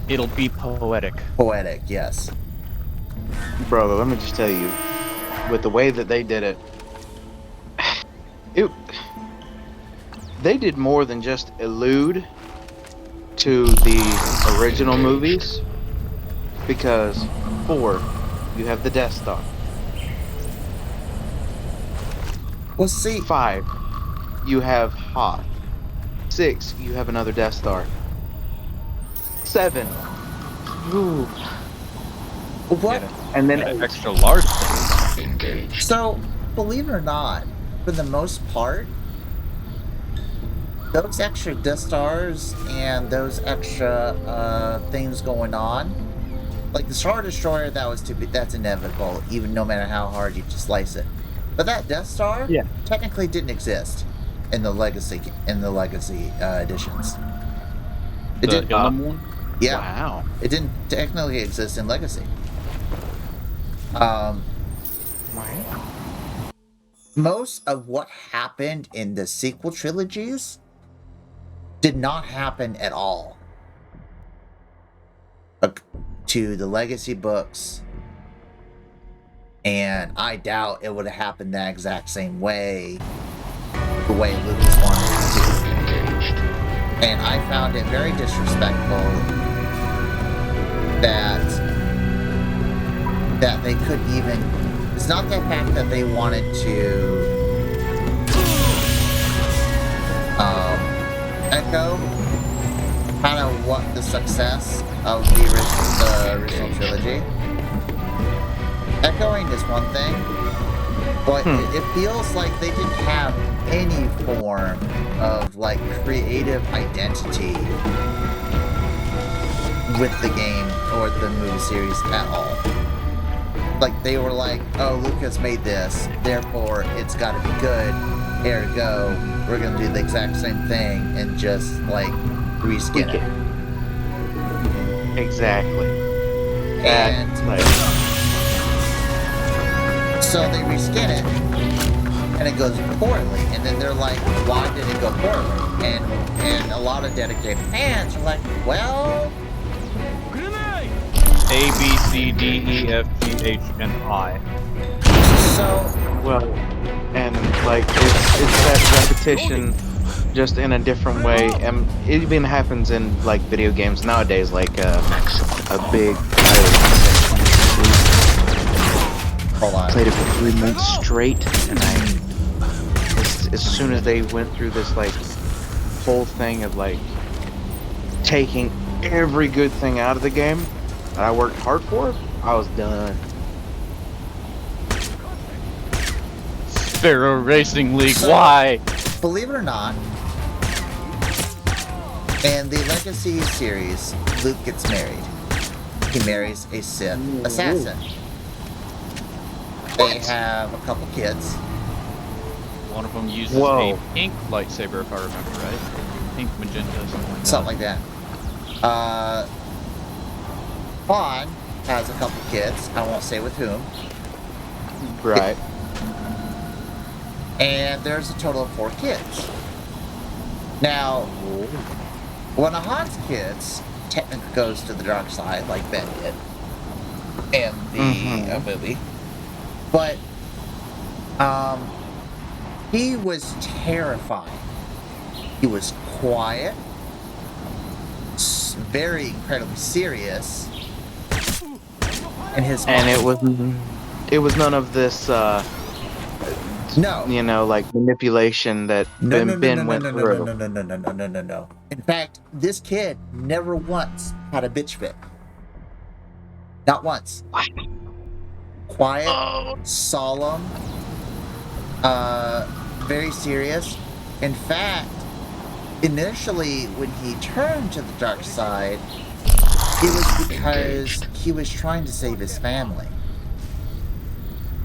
It'll be poetic. Poetic, yes. Brother, let me just tell you, with the way that they did it, they did more than just allude to the original movies, because 4, you have the Death Star. Well, see, 5, you have Hoth. 6, you have another Death Star. 7, ooh. What? And then extra large thing. So, believe it or not, for the most part, those extra Death Stars and those extra things going on, like the Star Destroyer, that's inevitable, even no matter how hard you slice it. But that Death Star technically didn't exist in the legacy editions. It The didn't. Ilum one? Yeah. Wow. It didn't technically exist in Legacy. Most of what happened in the sequel trilogies did not happen at all to the Legacy books, and I doubt it would have happened that exact same way, the way Lucas wanted it to. And I found it very disrespectful that they could even... It's not the fact that they wanted to echo kind of what the success of the original trilogy. Echoing is one thing, but it feels like they didn't have any form of like creative identity with the game or the movie series at all. Like, they were like, oh, Lucas made this, therefore it's gotta be good, ergo, we're gonna do the exact same thing and just, like, reskin it. Exactly. And so they reskin it, and it goes poorly, and then they're like, why did it go poorly? And a lot of dedicated fans are like, well... A, B, C, D, E, F, G, H, and I. So... Well, and like, it's that repetition just in a different way, and it even happens in like video games nowadays, like a big... Hold on. Played it for 3 months straight, and as soon as they went through this like whole thing of like taking every good thing out of the game that I worked hard for, I was done. Sparrow Racing League, why? Believe it or not, in the Legacy series, Luke gets married. He marries a Sith assassin. They have a couple kids. One of them uses a pink lightsaber, if I remember right. Pink, magenta, something like that. Han has a couple kids. I won't say with whom. Right. And there's a total of 4 kids. Now, one of Han's kids technically goes to the dark side, like Ben did in the movie. But he was terrified. He was quiet, very incredibly serious, and his and it was none of this no, you know, like manipulation that Ben went through. No. In fact, this kid never once had a bitch fit. Not once. Quiet, solemn, very serious. In fact, initially when he turned to the dark side, it was because he was trying to save his family.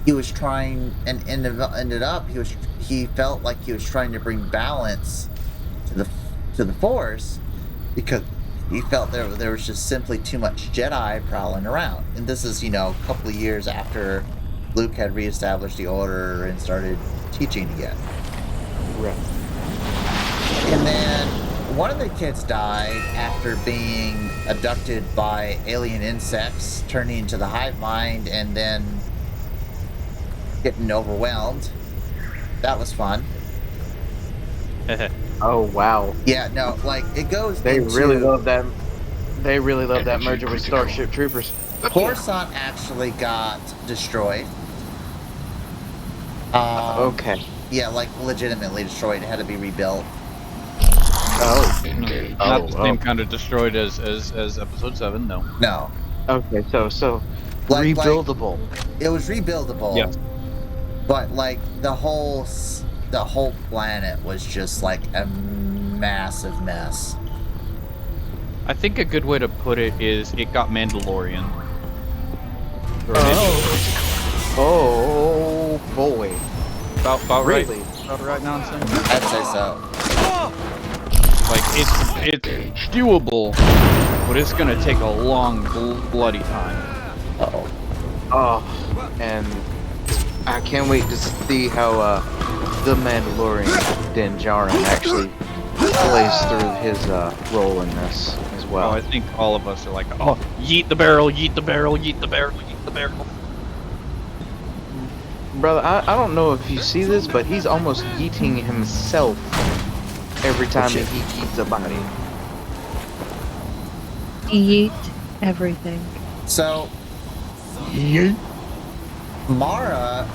He was trying, and ended up he felt like he was trying to bring balance to the Force, because he felt there was just simply too much Jedi prowling around. And this is, you know, a couple of years after Luke had reestablished the Order and started teaching again. Right. And then one of the kids died after being abducted by alien insects, turning into the hive mind, and then getting overwhelmed. That was fun. Oh wow. Yeah, no, like it goes. They really love that. They really love that merger with Starship Troopers. Coruscant actually got destroyed. Okay. Yeah, like legitimately destroyed. It had to be rebuilt. Not the same kind of destroyed as Episode 7, no. No. Okay, so rebuildable. It was rebuildable. Yes. But like the whole planet was just like a massive mess. I think a good way to put it is it got Mandalorian. Oh boy. About really? Right. About right nonsense. I'd say so. Like it's doable, but it's gonna take a long bloody time. Oh, and I can't wait to see how the Mandalorian Din Djarin actually plays through his role in this as well. Oh, I think all of us are like, oh, yeet the barrel, yeet the barrel, yeet the barrel, yeet the barrel. Brother, I don't know if you see this, but he's almost yeeting himself every time he yeets a body. Yeet everything. So, Mara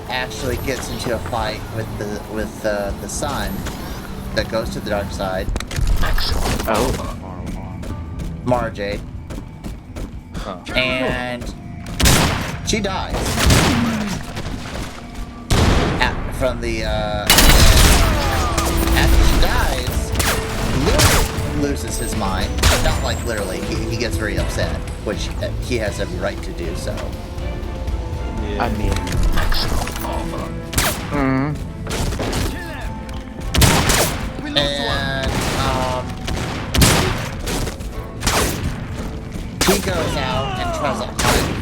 actually gets into a fight with the son that goes to the dark side. Mara Jade. And she dies. After she dies, Luke loses his mind. Not like literally, he gets very upset, which he has every right to do so. I mean, and he goes out and tries to hunt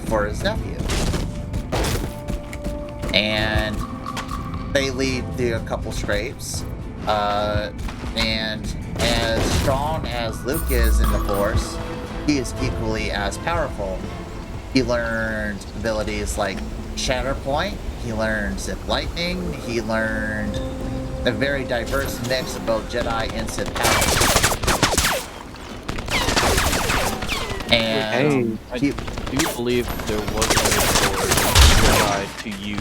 for his nephew, and they lead through a couple scrapes. And as strong as Luke is in the Force, he is equally as powerful. He learned abilities like Shatterpoint, he learned Zip Lightning, he learned a very diverse mix of both Jedi and Sith powers. And I do believe there was a way for Jedi to use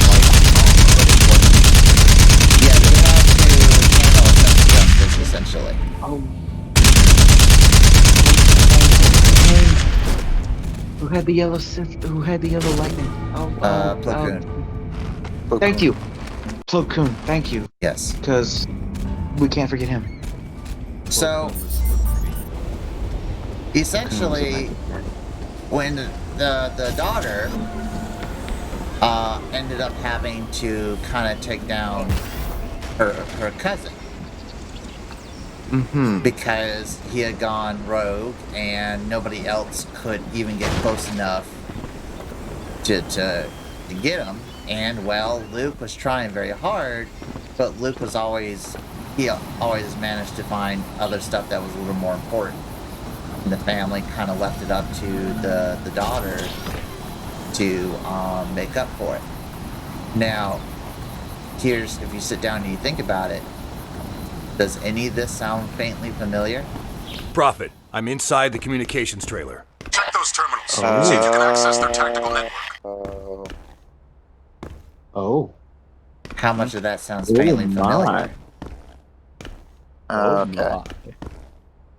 lightning, but it wasn't. Yeah, you have to handle a sense of justice, essentially. Who had the yellow lightning? Plo Koon. Thank you. Plo Koon, thank you. Yes. Because we can't forget him. So, essentially, when the daughter ended up having to kind of take down her cousin, because he had gone rogue and nobody else could even get close enough to get him. And well, Luke was trying very hard, but Luke was always managed to find other stuff that was a little more important. And the family kind of left it up to the daughter to make up for it. Now, here's, if you sit down and you think about it, does any of this sound faintly familiar? Prophet, I'm inside the communications trailer. Check those terminals. See if you can access their tactical network. Oh. How much of that sounds faintly familiar? Okay.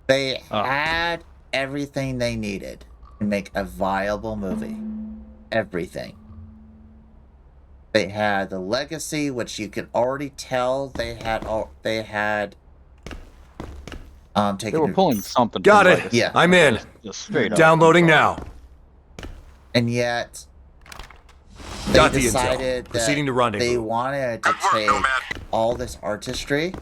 They had everything they needed to make a viable movie. Everything. They had the legacy, which you could already tell they had taken. They were pulling something. Got it. Yeah, I'm in. Just straight up. Downloading now. And yet, they Got the decided intel. Proceeding to rendezvous. they wanted to take all this artistry.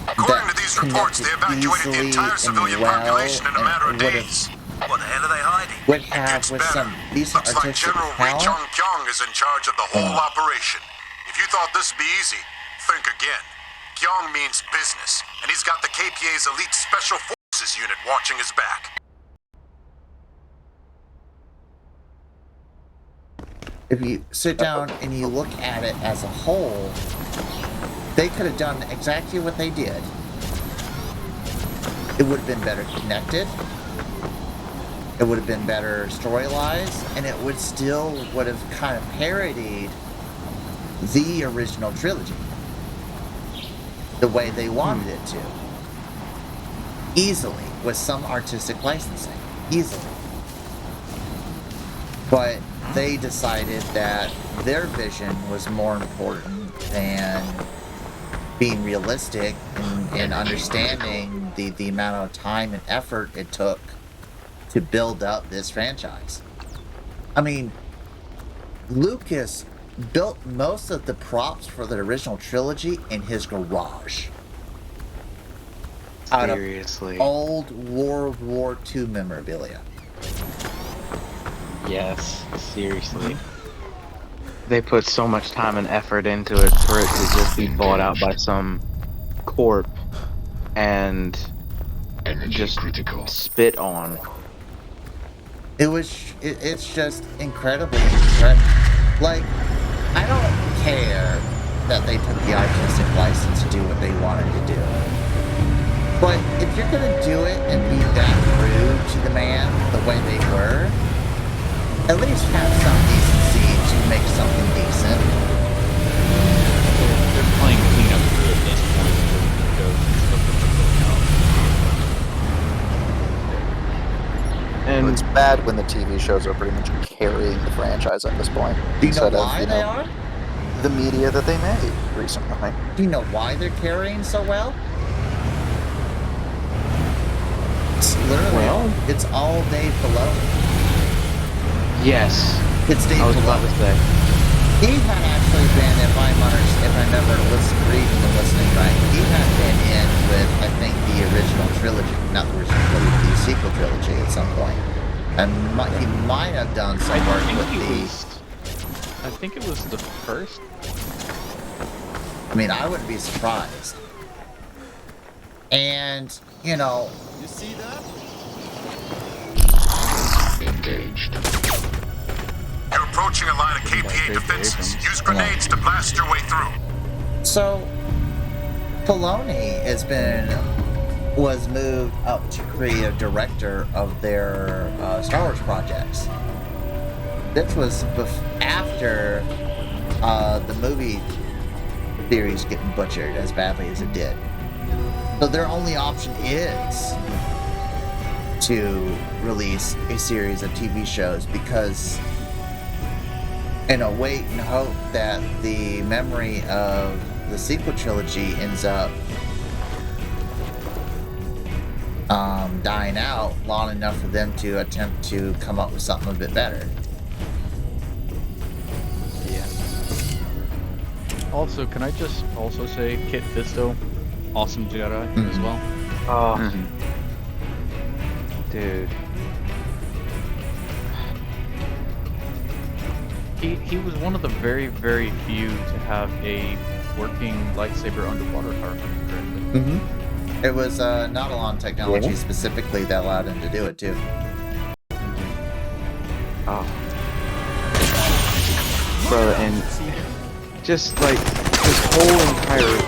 According to these reports, they evacuated the entire civilian population in a matter of days. What the hell are they hiding? Would have with some decent Looks like artistic General Ri talent. Kyung is in charge of the whole operation. If you thought this would be easy, think again. Kyung means business, and he's got the KPA's elite special forces unit watching his back. If you sit down and you look at it as a whole, they could have done exactly what they did. It would have been better connected. It would have been better storylines, and it would have kind of parodied the original trilogy the way they wanted it to. Easily, with some artistic licensing. Easily. But they decided that their vision was more important than being realistic and understanding the amount of time and effort it took to build up this franchise. I mean, Lucas built most of the props for the original trilogy in his garage. Seriously. Out of old World War II memorabilia. Yes, seriously. They put so much time and effort into it for it to just be bought out by some corp and just spit on. It's just incredibly like, I don't care that they took the artistic license to do what they wanted to do. But if you're gonna do it and be that rude to the man the way they were, at least have some decency to make something decent. They're playing cleanup crew at this point. And it's bad when the TV shows are pretty much carrying the franchise at this point. Do you know why they are? The media that they made recently. Do you know why they're carrying so well? It's literally, it's all Dave Filoni. Yes. It's Dave I was about to say. He had actually been, if I remember reading and listening right, he had been in with, I think, the original trilogy, not the original trilogy, the sequel trilogy at some point. And he might have done some work with I think it was the first. I mean, I wouldn't be surprised. And, you know... You see that? Engaged. You're approaching a line of KPA defenses. Use grenades to blast your way through. So, Filoni was moved up to creative director of their Star Wars projects. This was after the movie series getting butchered as badly as it did. So their only option is to release a series of TV shows because, wait and hope that the memory of the sequel trilogy ends up dying out long enough for them to attempt to come up with something a bit better. Yeah. Also, can I just also say Kit Fisto, awesome Jedi as well. Oh, dude. He was one of the very, very few to have a working lightsaber underwater power. It was Nautilon technology specifically that allowed him to do it too. Oh. Bro, and just like this whole entire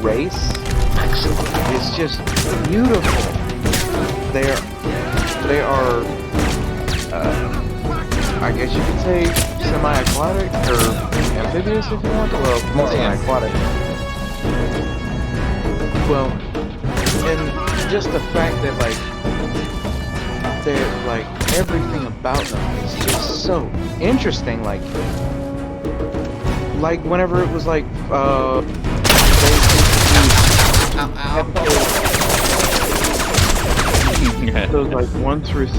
race is just beautiful. They are I guess you could say semi-aquatic or amphibious if you want to. Well, more semi-aquatic. Well, and just the fact that like they're like everything about them is just so interesting. Like whenever it was like those like 1 through 3.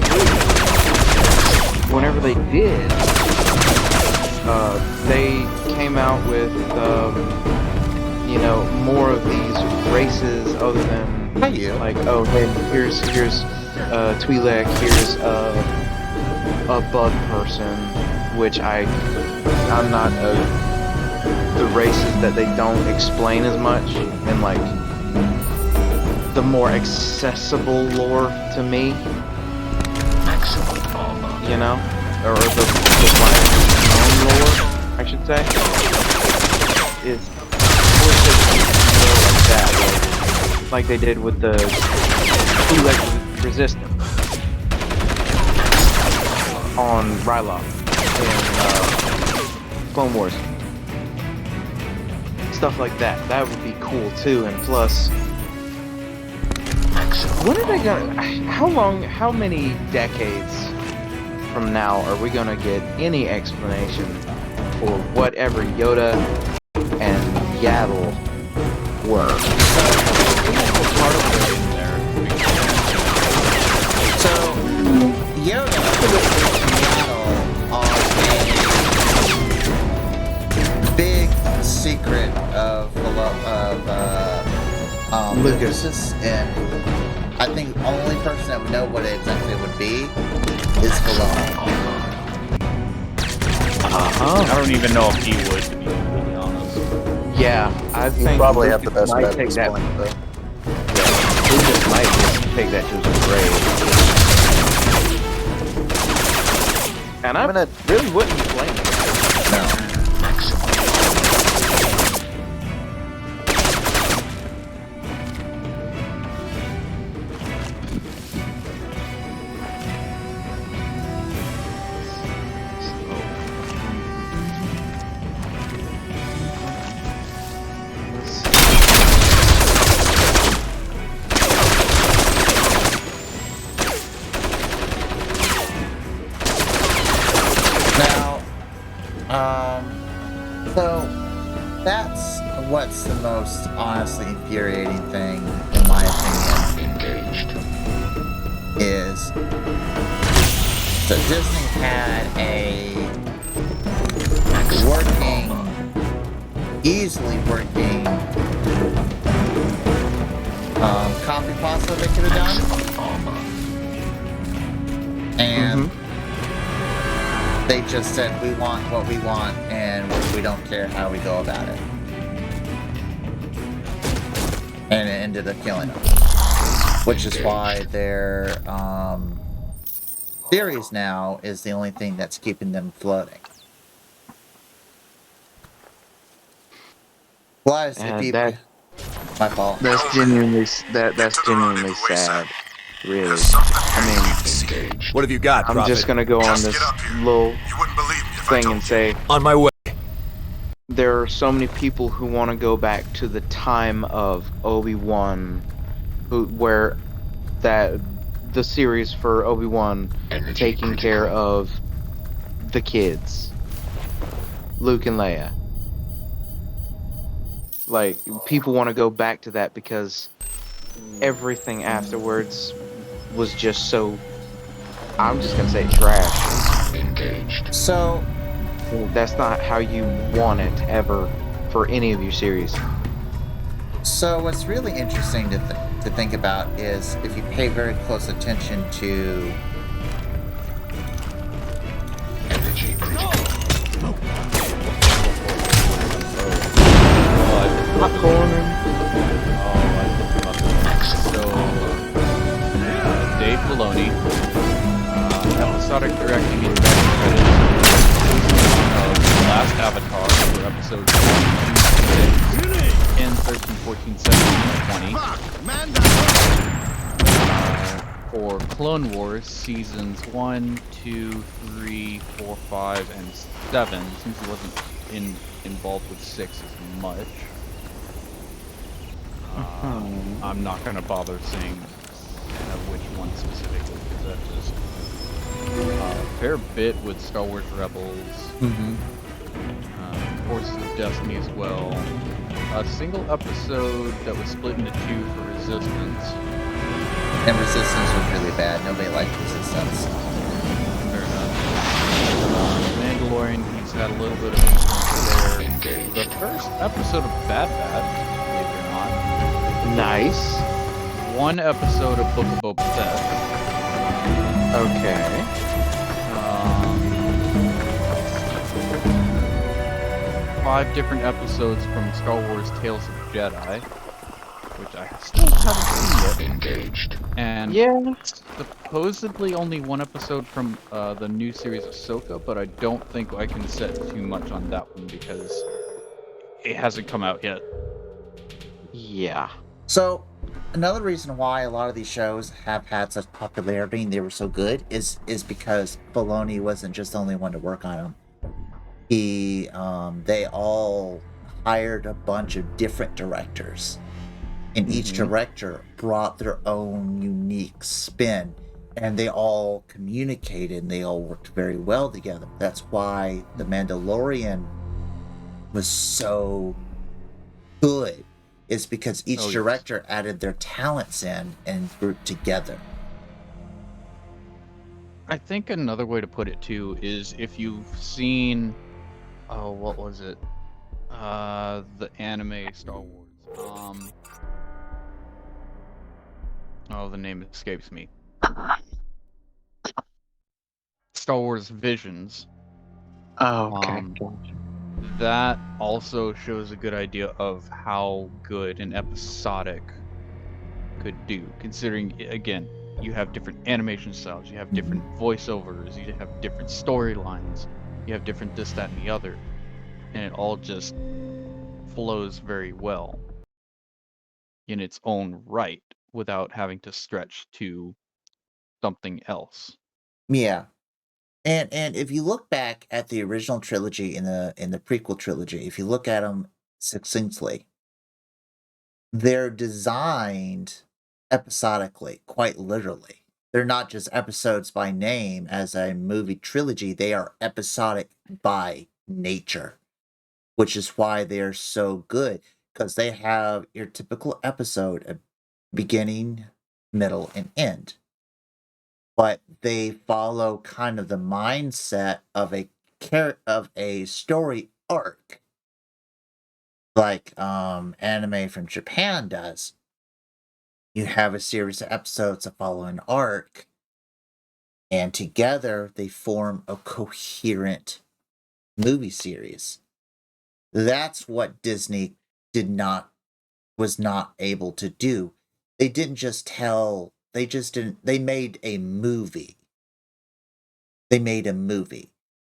Whenever they did, they came out with you know, more of these races other than like, oh hey, here's Twi'lek, here's a bug person, which I'm not the races that they don't explain as much and like the more accessible lore to me, you know, or the known lore, I should say, is more like that, like they did with the Twi'lek Resistance on Ryloth in Clone Wars. Stuff like that. That would be cool too, and plus, when are they gonna? How many decades from now are we gonna get any explanation for whatever Yoda and Yaddle were? So Yoda and Yaddle are a big secret of Lucas's, and I think the only person that would know what it exactly would be is Filoni. I don't even know if he would, to be completely honest. Yeah, I think probably have the best might bet at take this that. point, though. Yeah, Lucas might just take that to his grave. And I really wouldn't blame him. No. So that's what's the most honestly infuriating thing, in my opinion, is so Disney had a easily working copy pasta they could have done, and they just said, we want what we want, and we don't care how we go about it. And it ended up killing them. Which is why their series now is the only thing that's keeping them floating. Plus, if you... My fault. That's genuinely sad. Really. I mean, what have you got, I'm Prophet? just gonna go on this little thing and say, on my way. There are so many people who want to go back to the time of Obi-Wan, where the series for Obi-Wan taking care of the kids, Luke and Leia. Like, people want to go back to that because everything afterwards was just so, I'm just gonna say, trash. So that's not how you want it ever for any of your series. So what's really interesting to think about is if you pay very close attention to Popcorn. Oh, I looked about this. So, Dave Filoni, episodic directing and directing credits of The Last Avatar for episodes 1, 2, 6, 10, 13, 14, 17, 20. For Clone Wars seasons 1, 2, 3, 4, 5, and 7, since he wasn't involved with 6 as much. I'm not going to bother saying which one specifically, because that just a fair bit with Star Wars Rebels, Forces of Destiny as well. A single episode that was split into 2 for Resistance. And Resistance was really bad. Nobody liked Resistance. Fair enough. Mandalorian, he's had a little bit of experience there. The first episode of Bad Batch, believe it or not. Nice. 1 episode of Book of Boba Fett. Okay. 5 different episodes from Star Wars Tales of the Jedi, which I still haven't seen yet. Engaged. And supposedly only 1 episode from the new series Ahsoka, but I don't think I can set too much on that one because it hasn't come out yet. Yeah. So, another reason why a lot of these shows have had such popularity and they were so good is because Filoni wasn't just the only one to work on them. They all hired a bunch of different directors, and each director brought their own unique spin, and they all communicated and they all worked very well together. That's why The Mandalorian was so good, is because each director added their talents in and grouped together. I think another way to put it too is if you've seen, oh, what was it? The anime Star Wars. Oh, the name escapes me. Star Wars Visions. Oh, okay. That also shows a good idea of how good an episodic could do, considering, again, you have different animation styles, you have different voiceovers, you have different storylines, you have different this, that, and the other, and it all just flows very well in its own right without having to stretch to something else. Yeah. And if you look back at the original trilogy and the prequel trilogy, if you look at them succinctly, they're designed episodically, quite literally. They're not just episodes by name as a movie trilogy, they are episodic by nature, which is why they're so good, because they have your typical episode, a beginning, middle, and end. But they follow kind of the mindset of a story arc, like anime from Japan does. You have a series of episodes that follow an arc, and together they form a coherent movie series. That's what Disney was not able to do. They didn't just tell, they made a movie. They made a movie.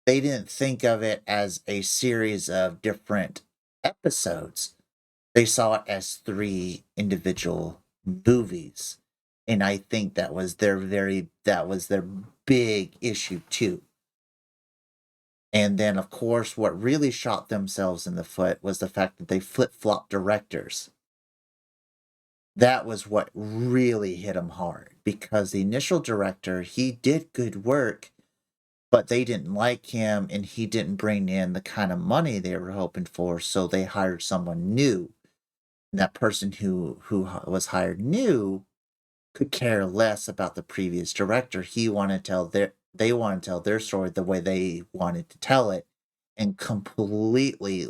They didn't think of it as a series of different episodes. They saw it as 3 individual movies. And I think that was their big issue too. And then, of course, what really shot themselves in the foot was the fact that they flip-flopped directors. That was what really hit them hard, because the initial director, he did good work, but they didn't like him and he didn't bring in the kind of money they were hoping for, so they hired someone new. And that person who was hired new could care less about the previous director. They wanted to tell their story the way they wanted to tell it, and completely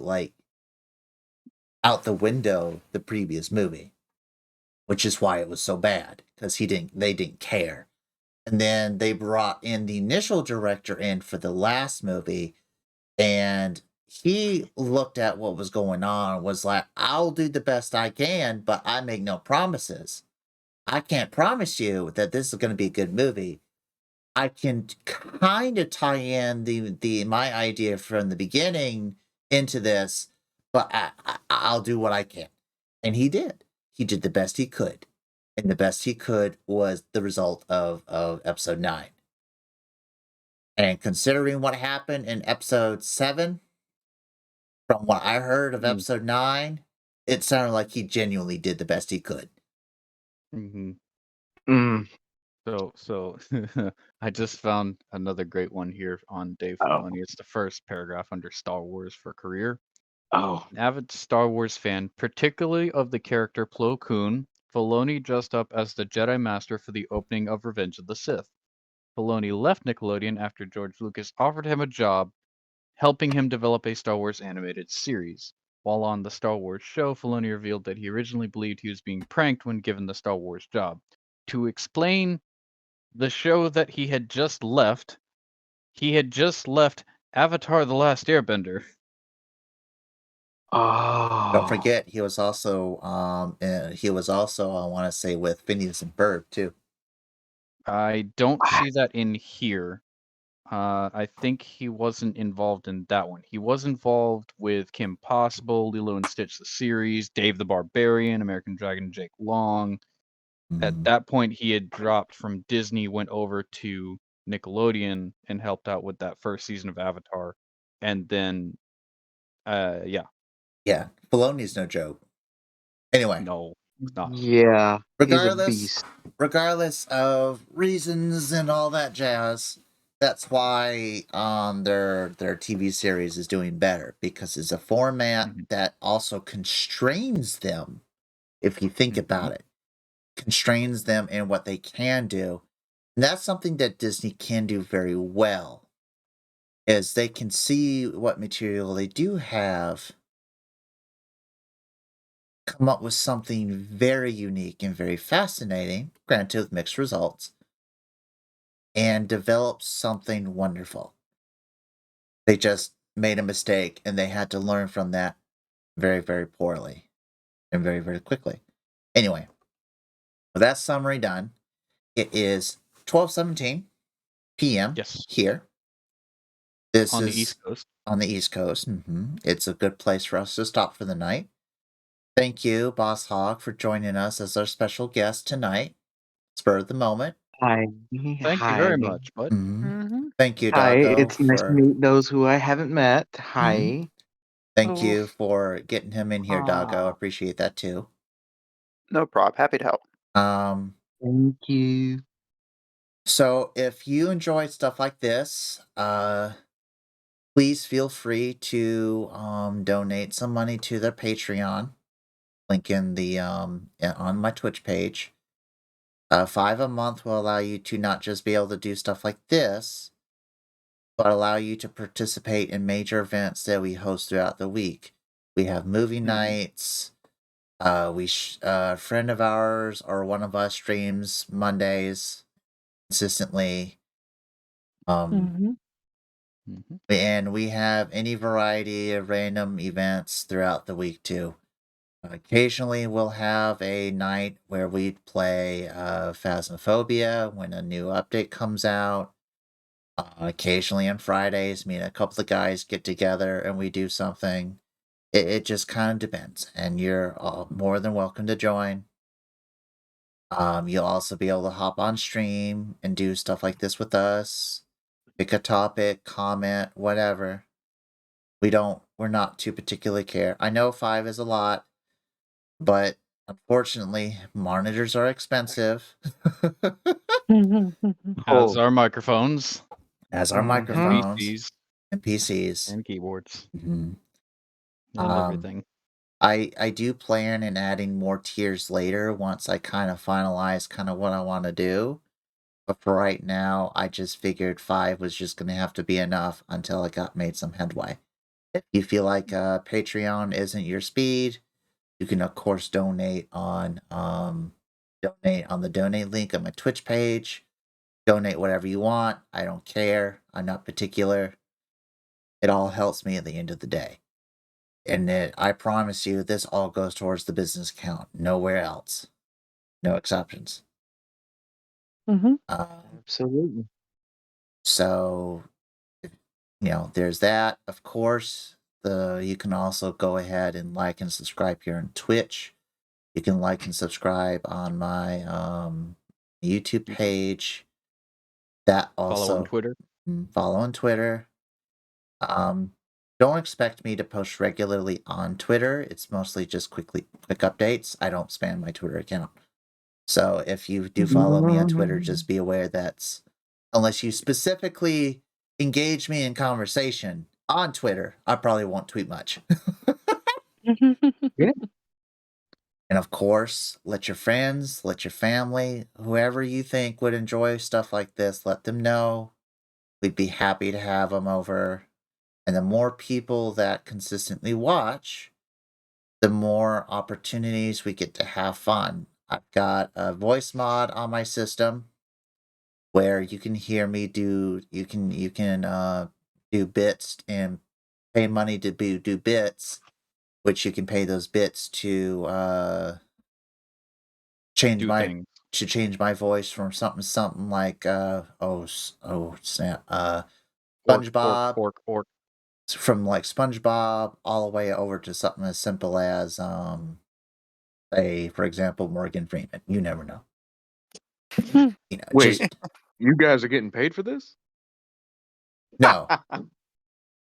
out the window the previous movie, which is why it was so bad, because they didn't care. And then they brought in the initial director in for the last movie, and he looked at what was going on, was like, I'll do the best I can, but I make no promises. I can't promise you that this is going to be a good movie. I can kind of tie in the my idea from the beginning into this, but I'll do what I can. And he did. He did the best he could. And the best he could was the result of episode 9. And considering what happened in episode 7, from what I heard of episode 9, it sounded like he genuinely did the best he could. Mm-hmm. Mm. So I just found another great one here on Dave Filoni. It's the first paragraph under Star Wars for career. Oh. An avid Star Wars fan, particularly of the character Plo Koon, Filoni dressed up as the Jedi Master for the opening of Revenge of the Sith. Filoni left Nickelodeon after George Lucas offered him a job, helping him develop a Star Wars animated series. While on the Star Wars show, Filoni revealed that he originally believed he was being pranked when given the Star Wars job. To explain the show that he had just left Avatar: The Last Airbender. Oh. Don't forget, he was also I want to say with Phineas and Ferb too. I don't see that in here. I think he wasn't involved in that one. He was involved with Kim Possible, Lilo and Stitch the series, Dave the Barbarian, American Dragon, Jake Long. At that point, he had dropped from Disney, went over to Nickelodeon, and helped out with that first season of Avatar. And then, yeah. Yeah, Filoni's no joke. Anyway. No, it's not. Yeah, he's a beast. Regardless of reasons and all that jazz, that's why their TV series is doing better, because it's a format that also constrains them, if you think about it. Constrains them in what they can do. And that's something that Disney can do very well, is they can see what material they do have, come up with something very unique and very fascinating, granted with mixed results, and develop something wonderful. They just made a mistake and they had to learn from that very, very poorly and very, very quickly. Anyway, with that summary done, it is 12:17 p.m. here. This on is the East Coast. On the East Coast. It's a good place for us to stop for the night. Thank you, Boss Hog, for joining us as our special guest tonight. Spur of the moment. Hi. Thank you very much, bud. Thank you, Hi, Doggo. it's nice to meet those who I haven't met. Hi. Thank you for getting him in here, Doggo. Appreciate that too. No problem. Happy to help. Thank you. So if you enjoyed stuff like this, please feel free to donate some money to their Patreon. Link in the on my Twitch page. $5 a month will allow you to not just be able to do stuff like this, but allow you to participate in major events that we host throughout the week. We have movie nights. A friend of ours or one of us streams Mondays consistently. And we have any variety of random events throughout the week too. Occasionally we'll have a night where we play Phasmophobia when a new update comes out. Occasionally on Fridays, me and a couple of guys get together and we do something. It just kind of depends, and you're more than welcome to join. You'll also be able to hop on stream and do stuff like this with us. Pick a topic, comment, whatever. We're not too particularly care. I know 5 is a lot, but unfortunately, monitors are expensive. As are microphones. As are microphones. PCs. And PCs. And keyboards. And everything. I do plan in adding more tiers later once I kind of finalize kind of what I want to do. But for right now, I just figured 5 was just going to have to be enough until I made some headway. If you feel like Patreon isn't your speed, you can of course donate on the donate link on my Twitch page. Donate whatever you want. I don't care. I'm not particular. it all helps me at the end of the day. And I promise you, this all goes towards the business account. Nowhere else. No exceptions. Absolutely. So, there's that. Of course, you can also go ahead and like and subscribe here on Twitch. You can like and subscribe on my YouTube page. That also Follow on Twitter. Follow on Twitter. Don't expect me to post regularly on Twitter. It's mostly just quick updates. I don't spam my Twitter account. So if you do follow me on Twitter, just be aware that unless you specifically engage me in conversation on Twitter, I probably won't tweet much. Yeah. And of course, let your friends, let your family, whoever you think would enjoy stuff like this, let them know. We'd be happy to have them over. And the more people that consistently watch, the more opportunities we get to have fun. I've got a voice mod on my system where you can hear me do bits and pay money to do bits, which you can pay those bits to change my voice from something like SpongeBob. From like SpongeBob all the way over to something as simple as say, for example, Morgan Freeman. You never know. Wait, you guys are getting paid for this? No.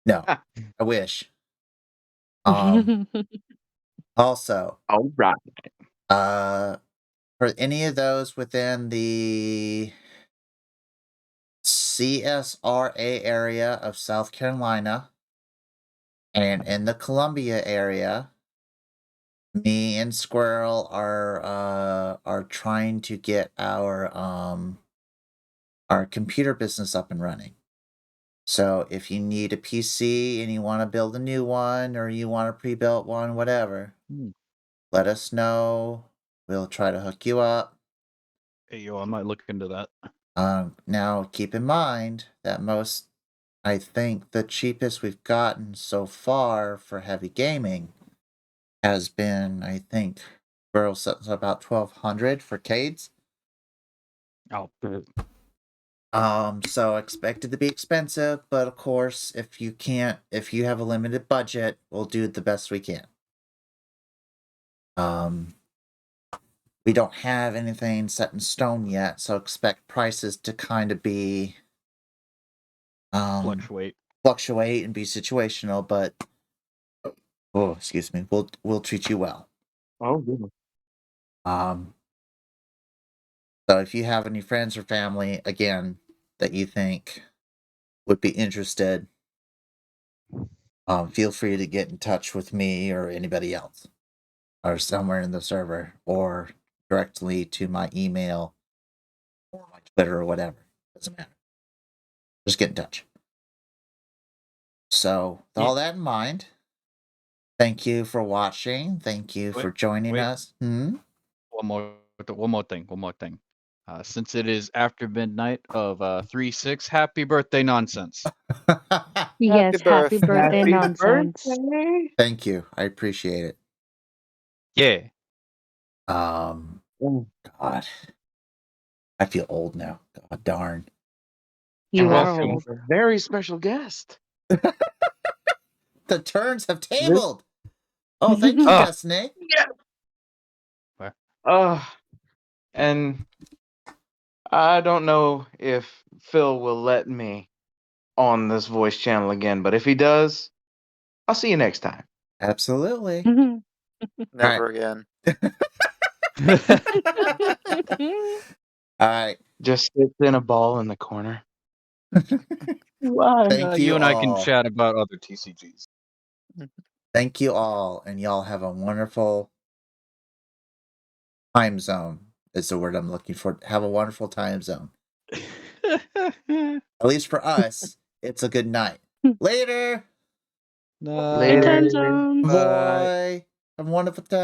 No. I wish. Also, all right. For any of those within the CSRA area of South Carolina and in the Columbia area, me and Squirrel are trying to get our computer business up and running. So if you need a PC and you want to build a new one or you want a pre-built one, whatever, let us know. We'll try to hook you up. Hey, yo, I might look into that. Now keep in mind that I think the cheapest we've gotten so far for heavy gaming has been, I think, about 1,200 for Cades. Oh, So expect it to be expensive, but of course, if you have a limited budget, we'll do the best we can. We don't have anything set in stone yet, so expect prices to kind of be fluctuate and be situational, but excuse me, we'll treat you well. Oh, good. So if you have any friends or family, again, that you think would be interested, feel free to get in touch with me or anybody else, or somewhere in the server, or directly to my email or my Twitter or whatever. Doesn't matter. Just get in touch. So, with all that in mind, thank you for watching. Thank you for joining us. One more thing. Since it is after midnight of 3/6, happy birthday nonsense. Yes, happy birthday nonsense. Thank you. I appreciate it. Yeah. God. I feel old now. God darn. You are welcome, old. a very special guest. The turns have tabled. Oh, thank you, Destiny. Yeah. And I don't know if Phil will let me on this voice channel again, but if he does, I'll see you next time. Absolutely. Never again. All right. Just sits in a ball in the corner. Thank you. You and all. I can chat about other TCGs. Thank you all, and y'all have a wonderful time zone. Is the word I'm looking for. Have a wonderful time zone. At least for us, it's a good night. Later. Good time zone. Bye. Have a wonderful time.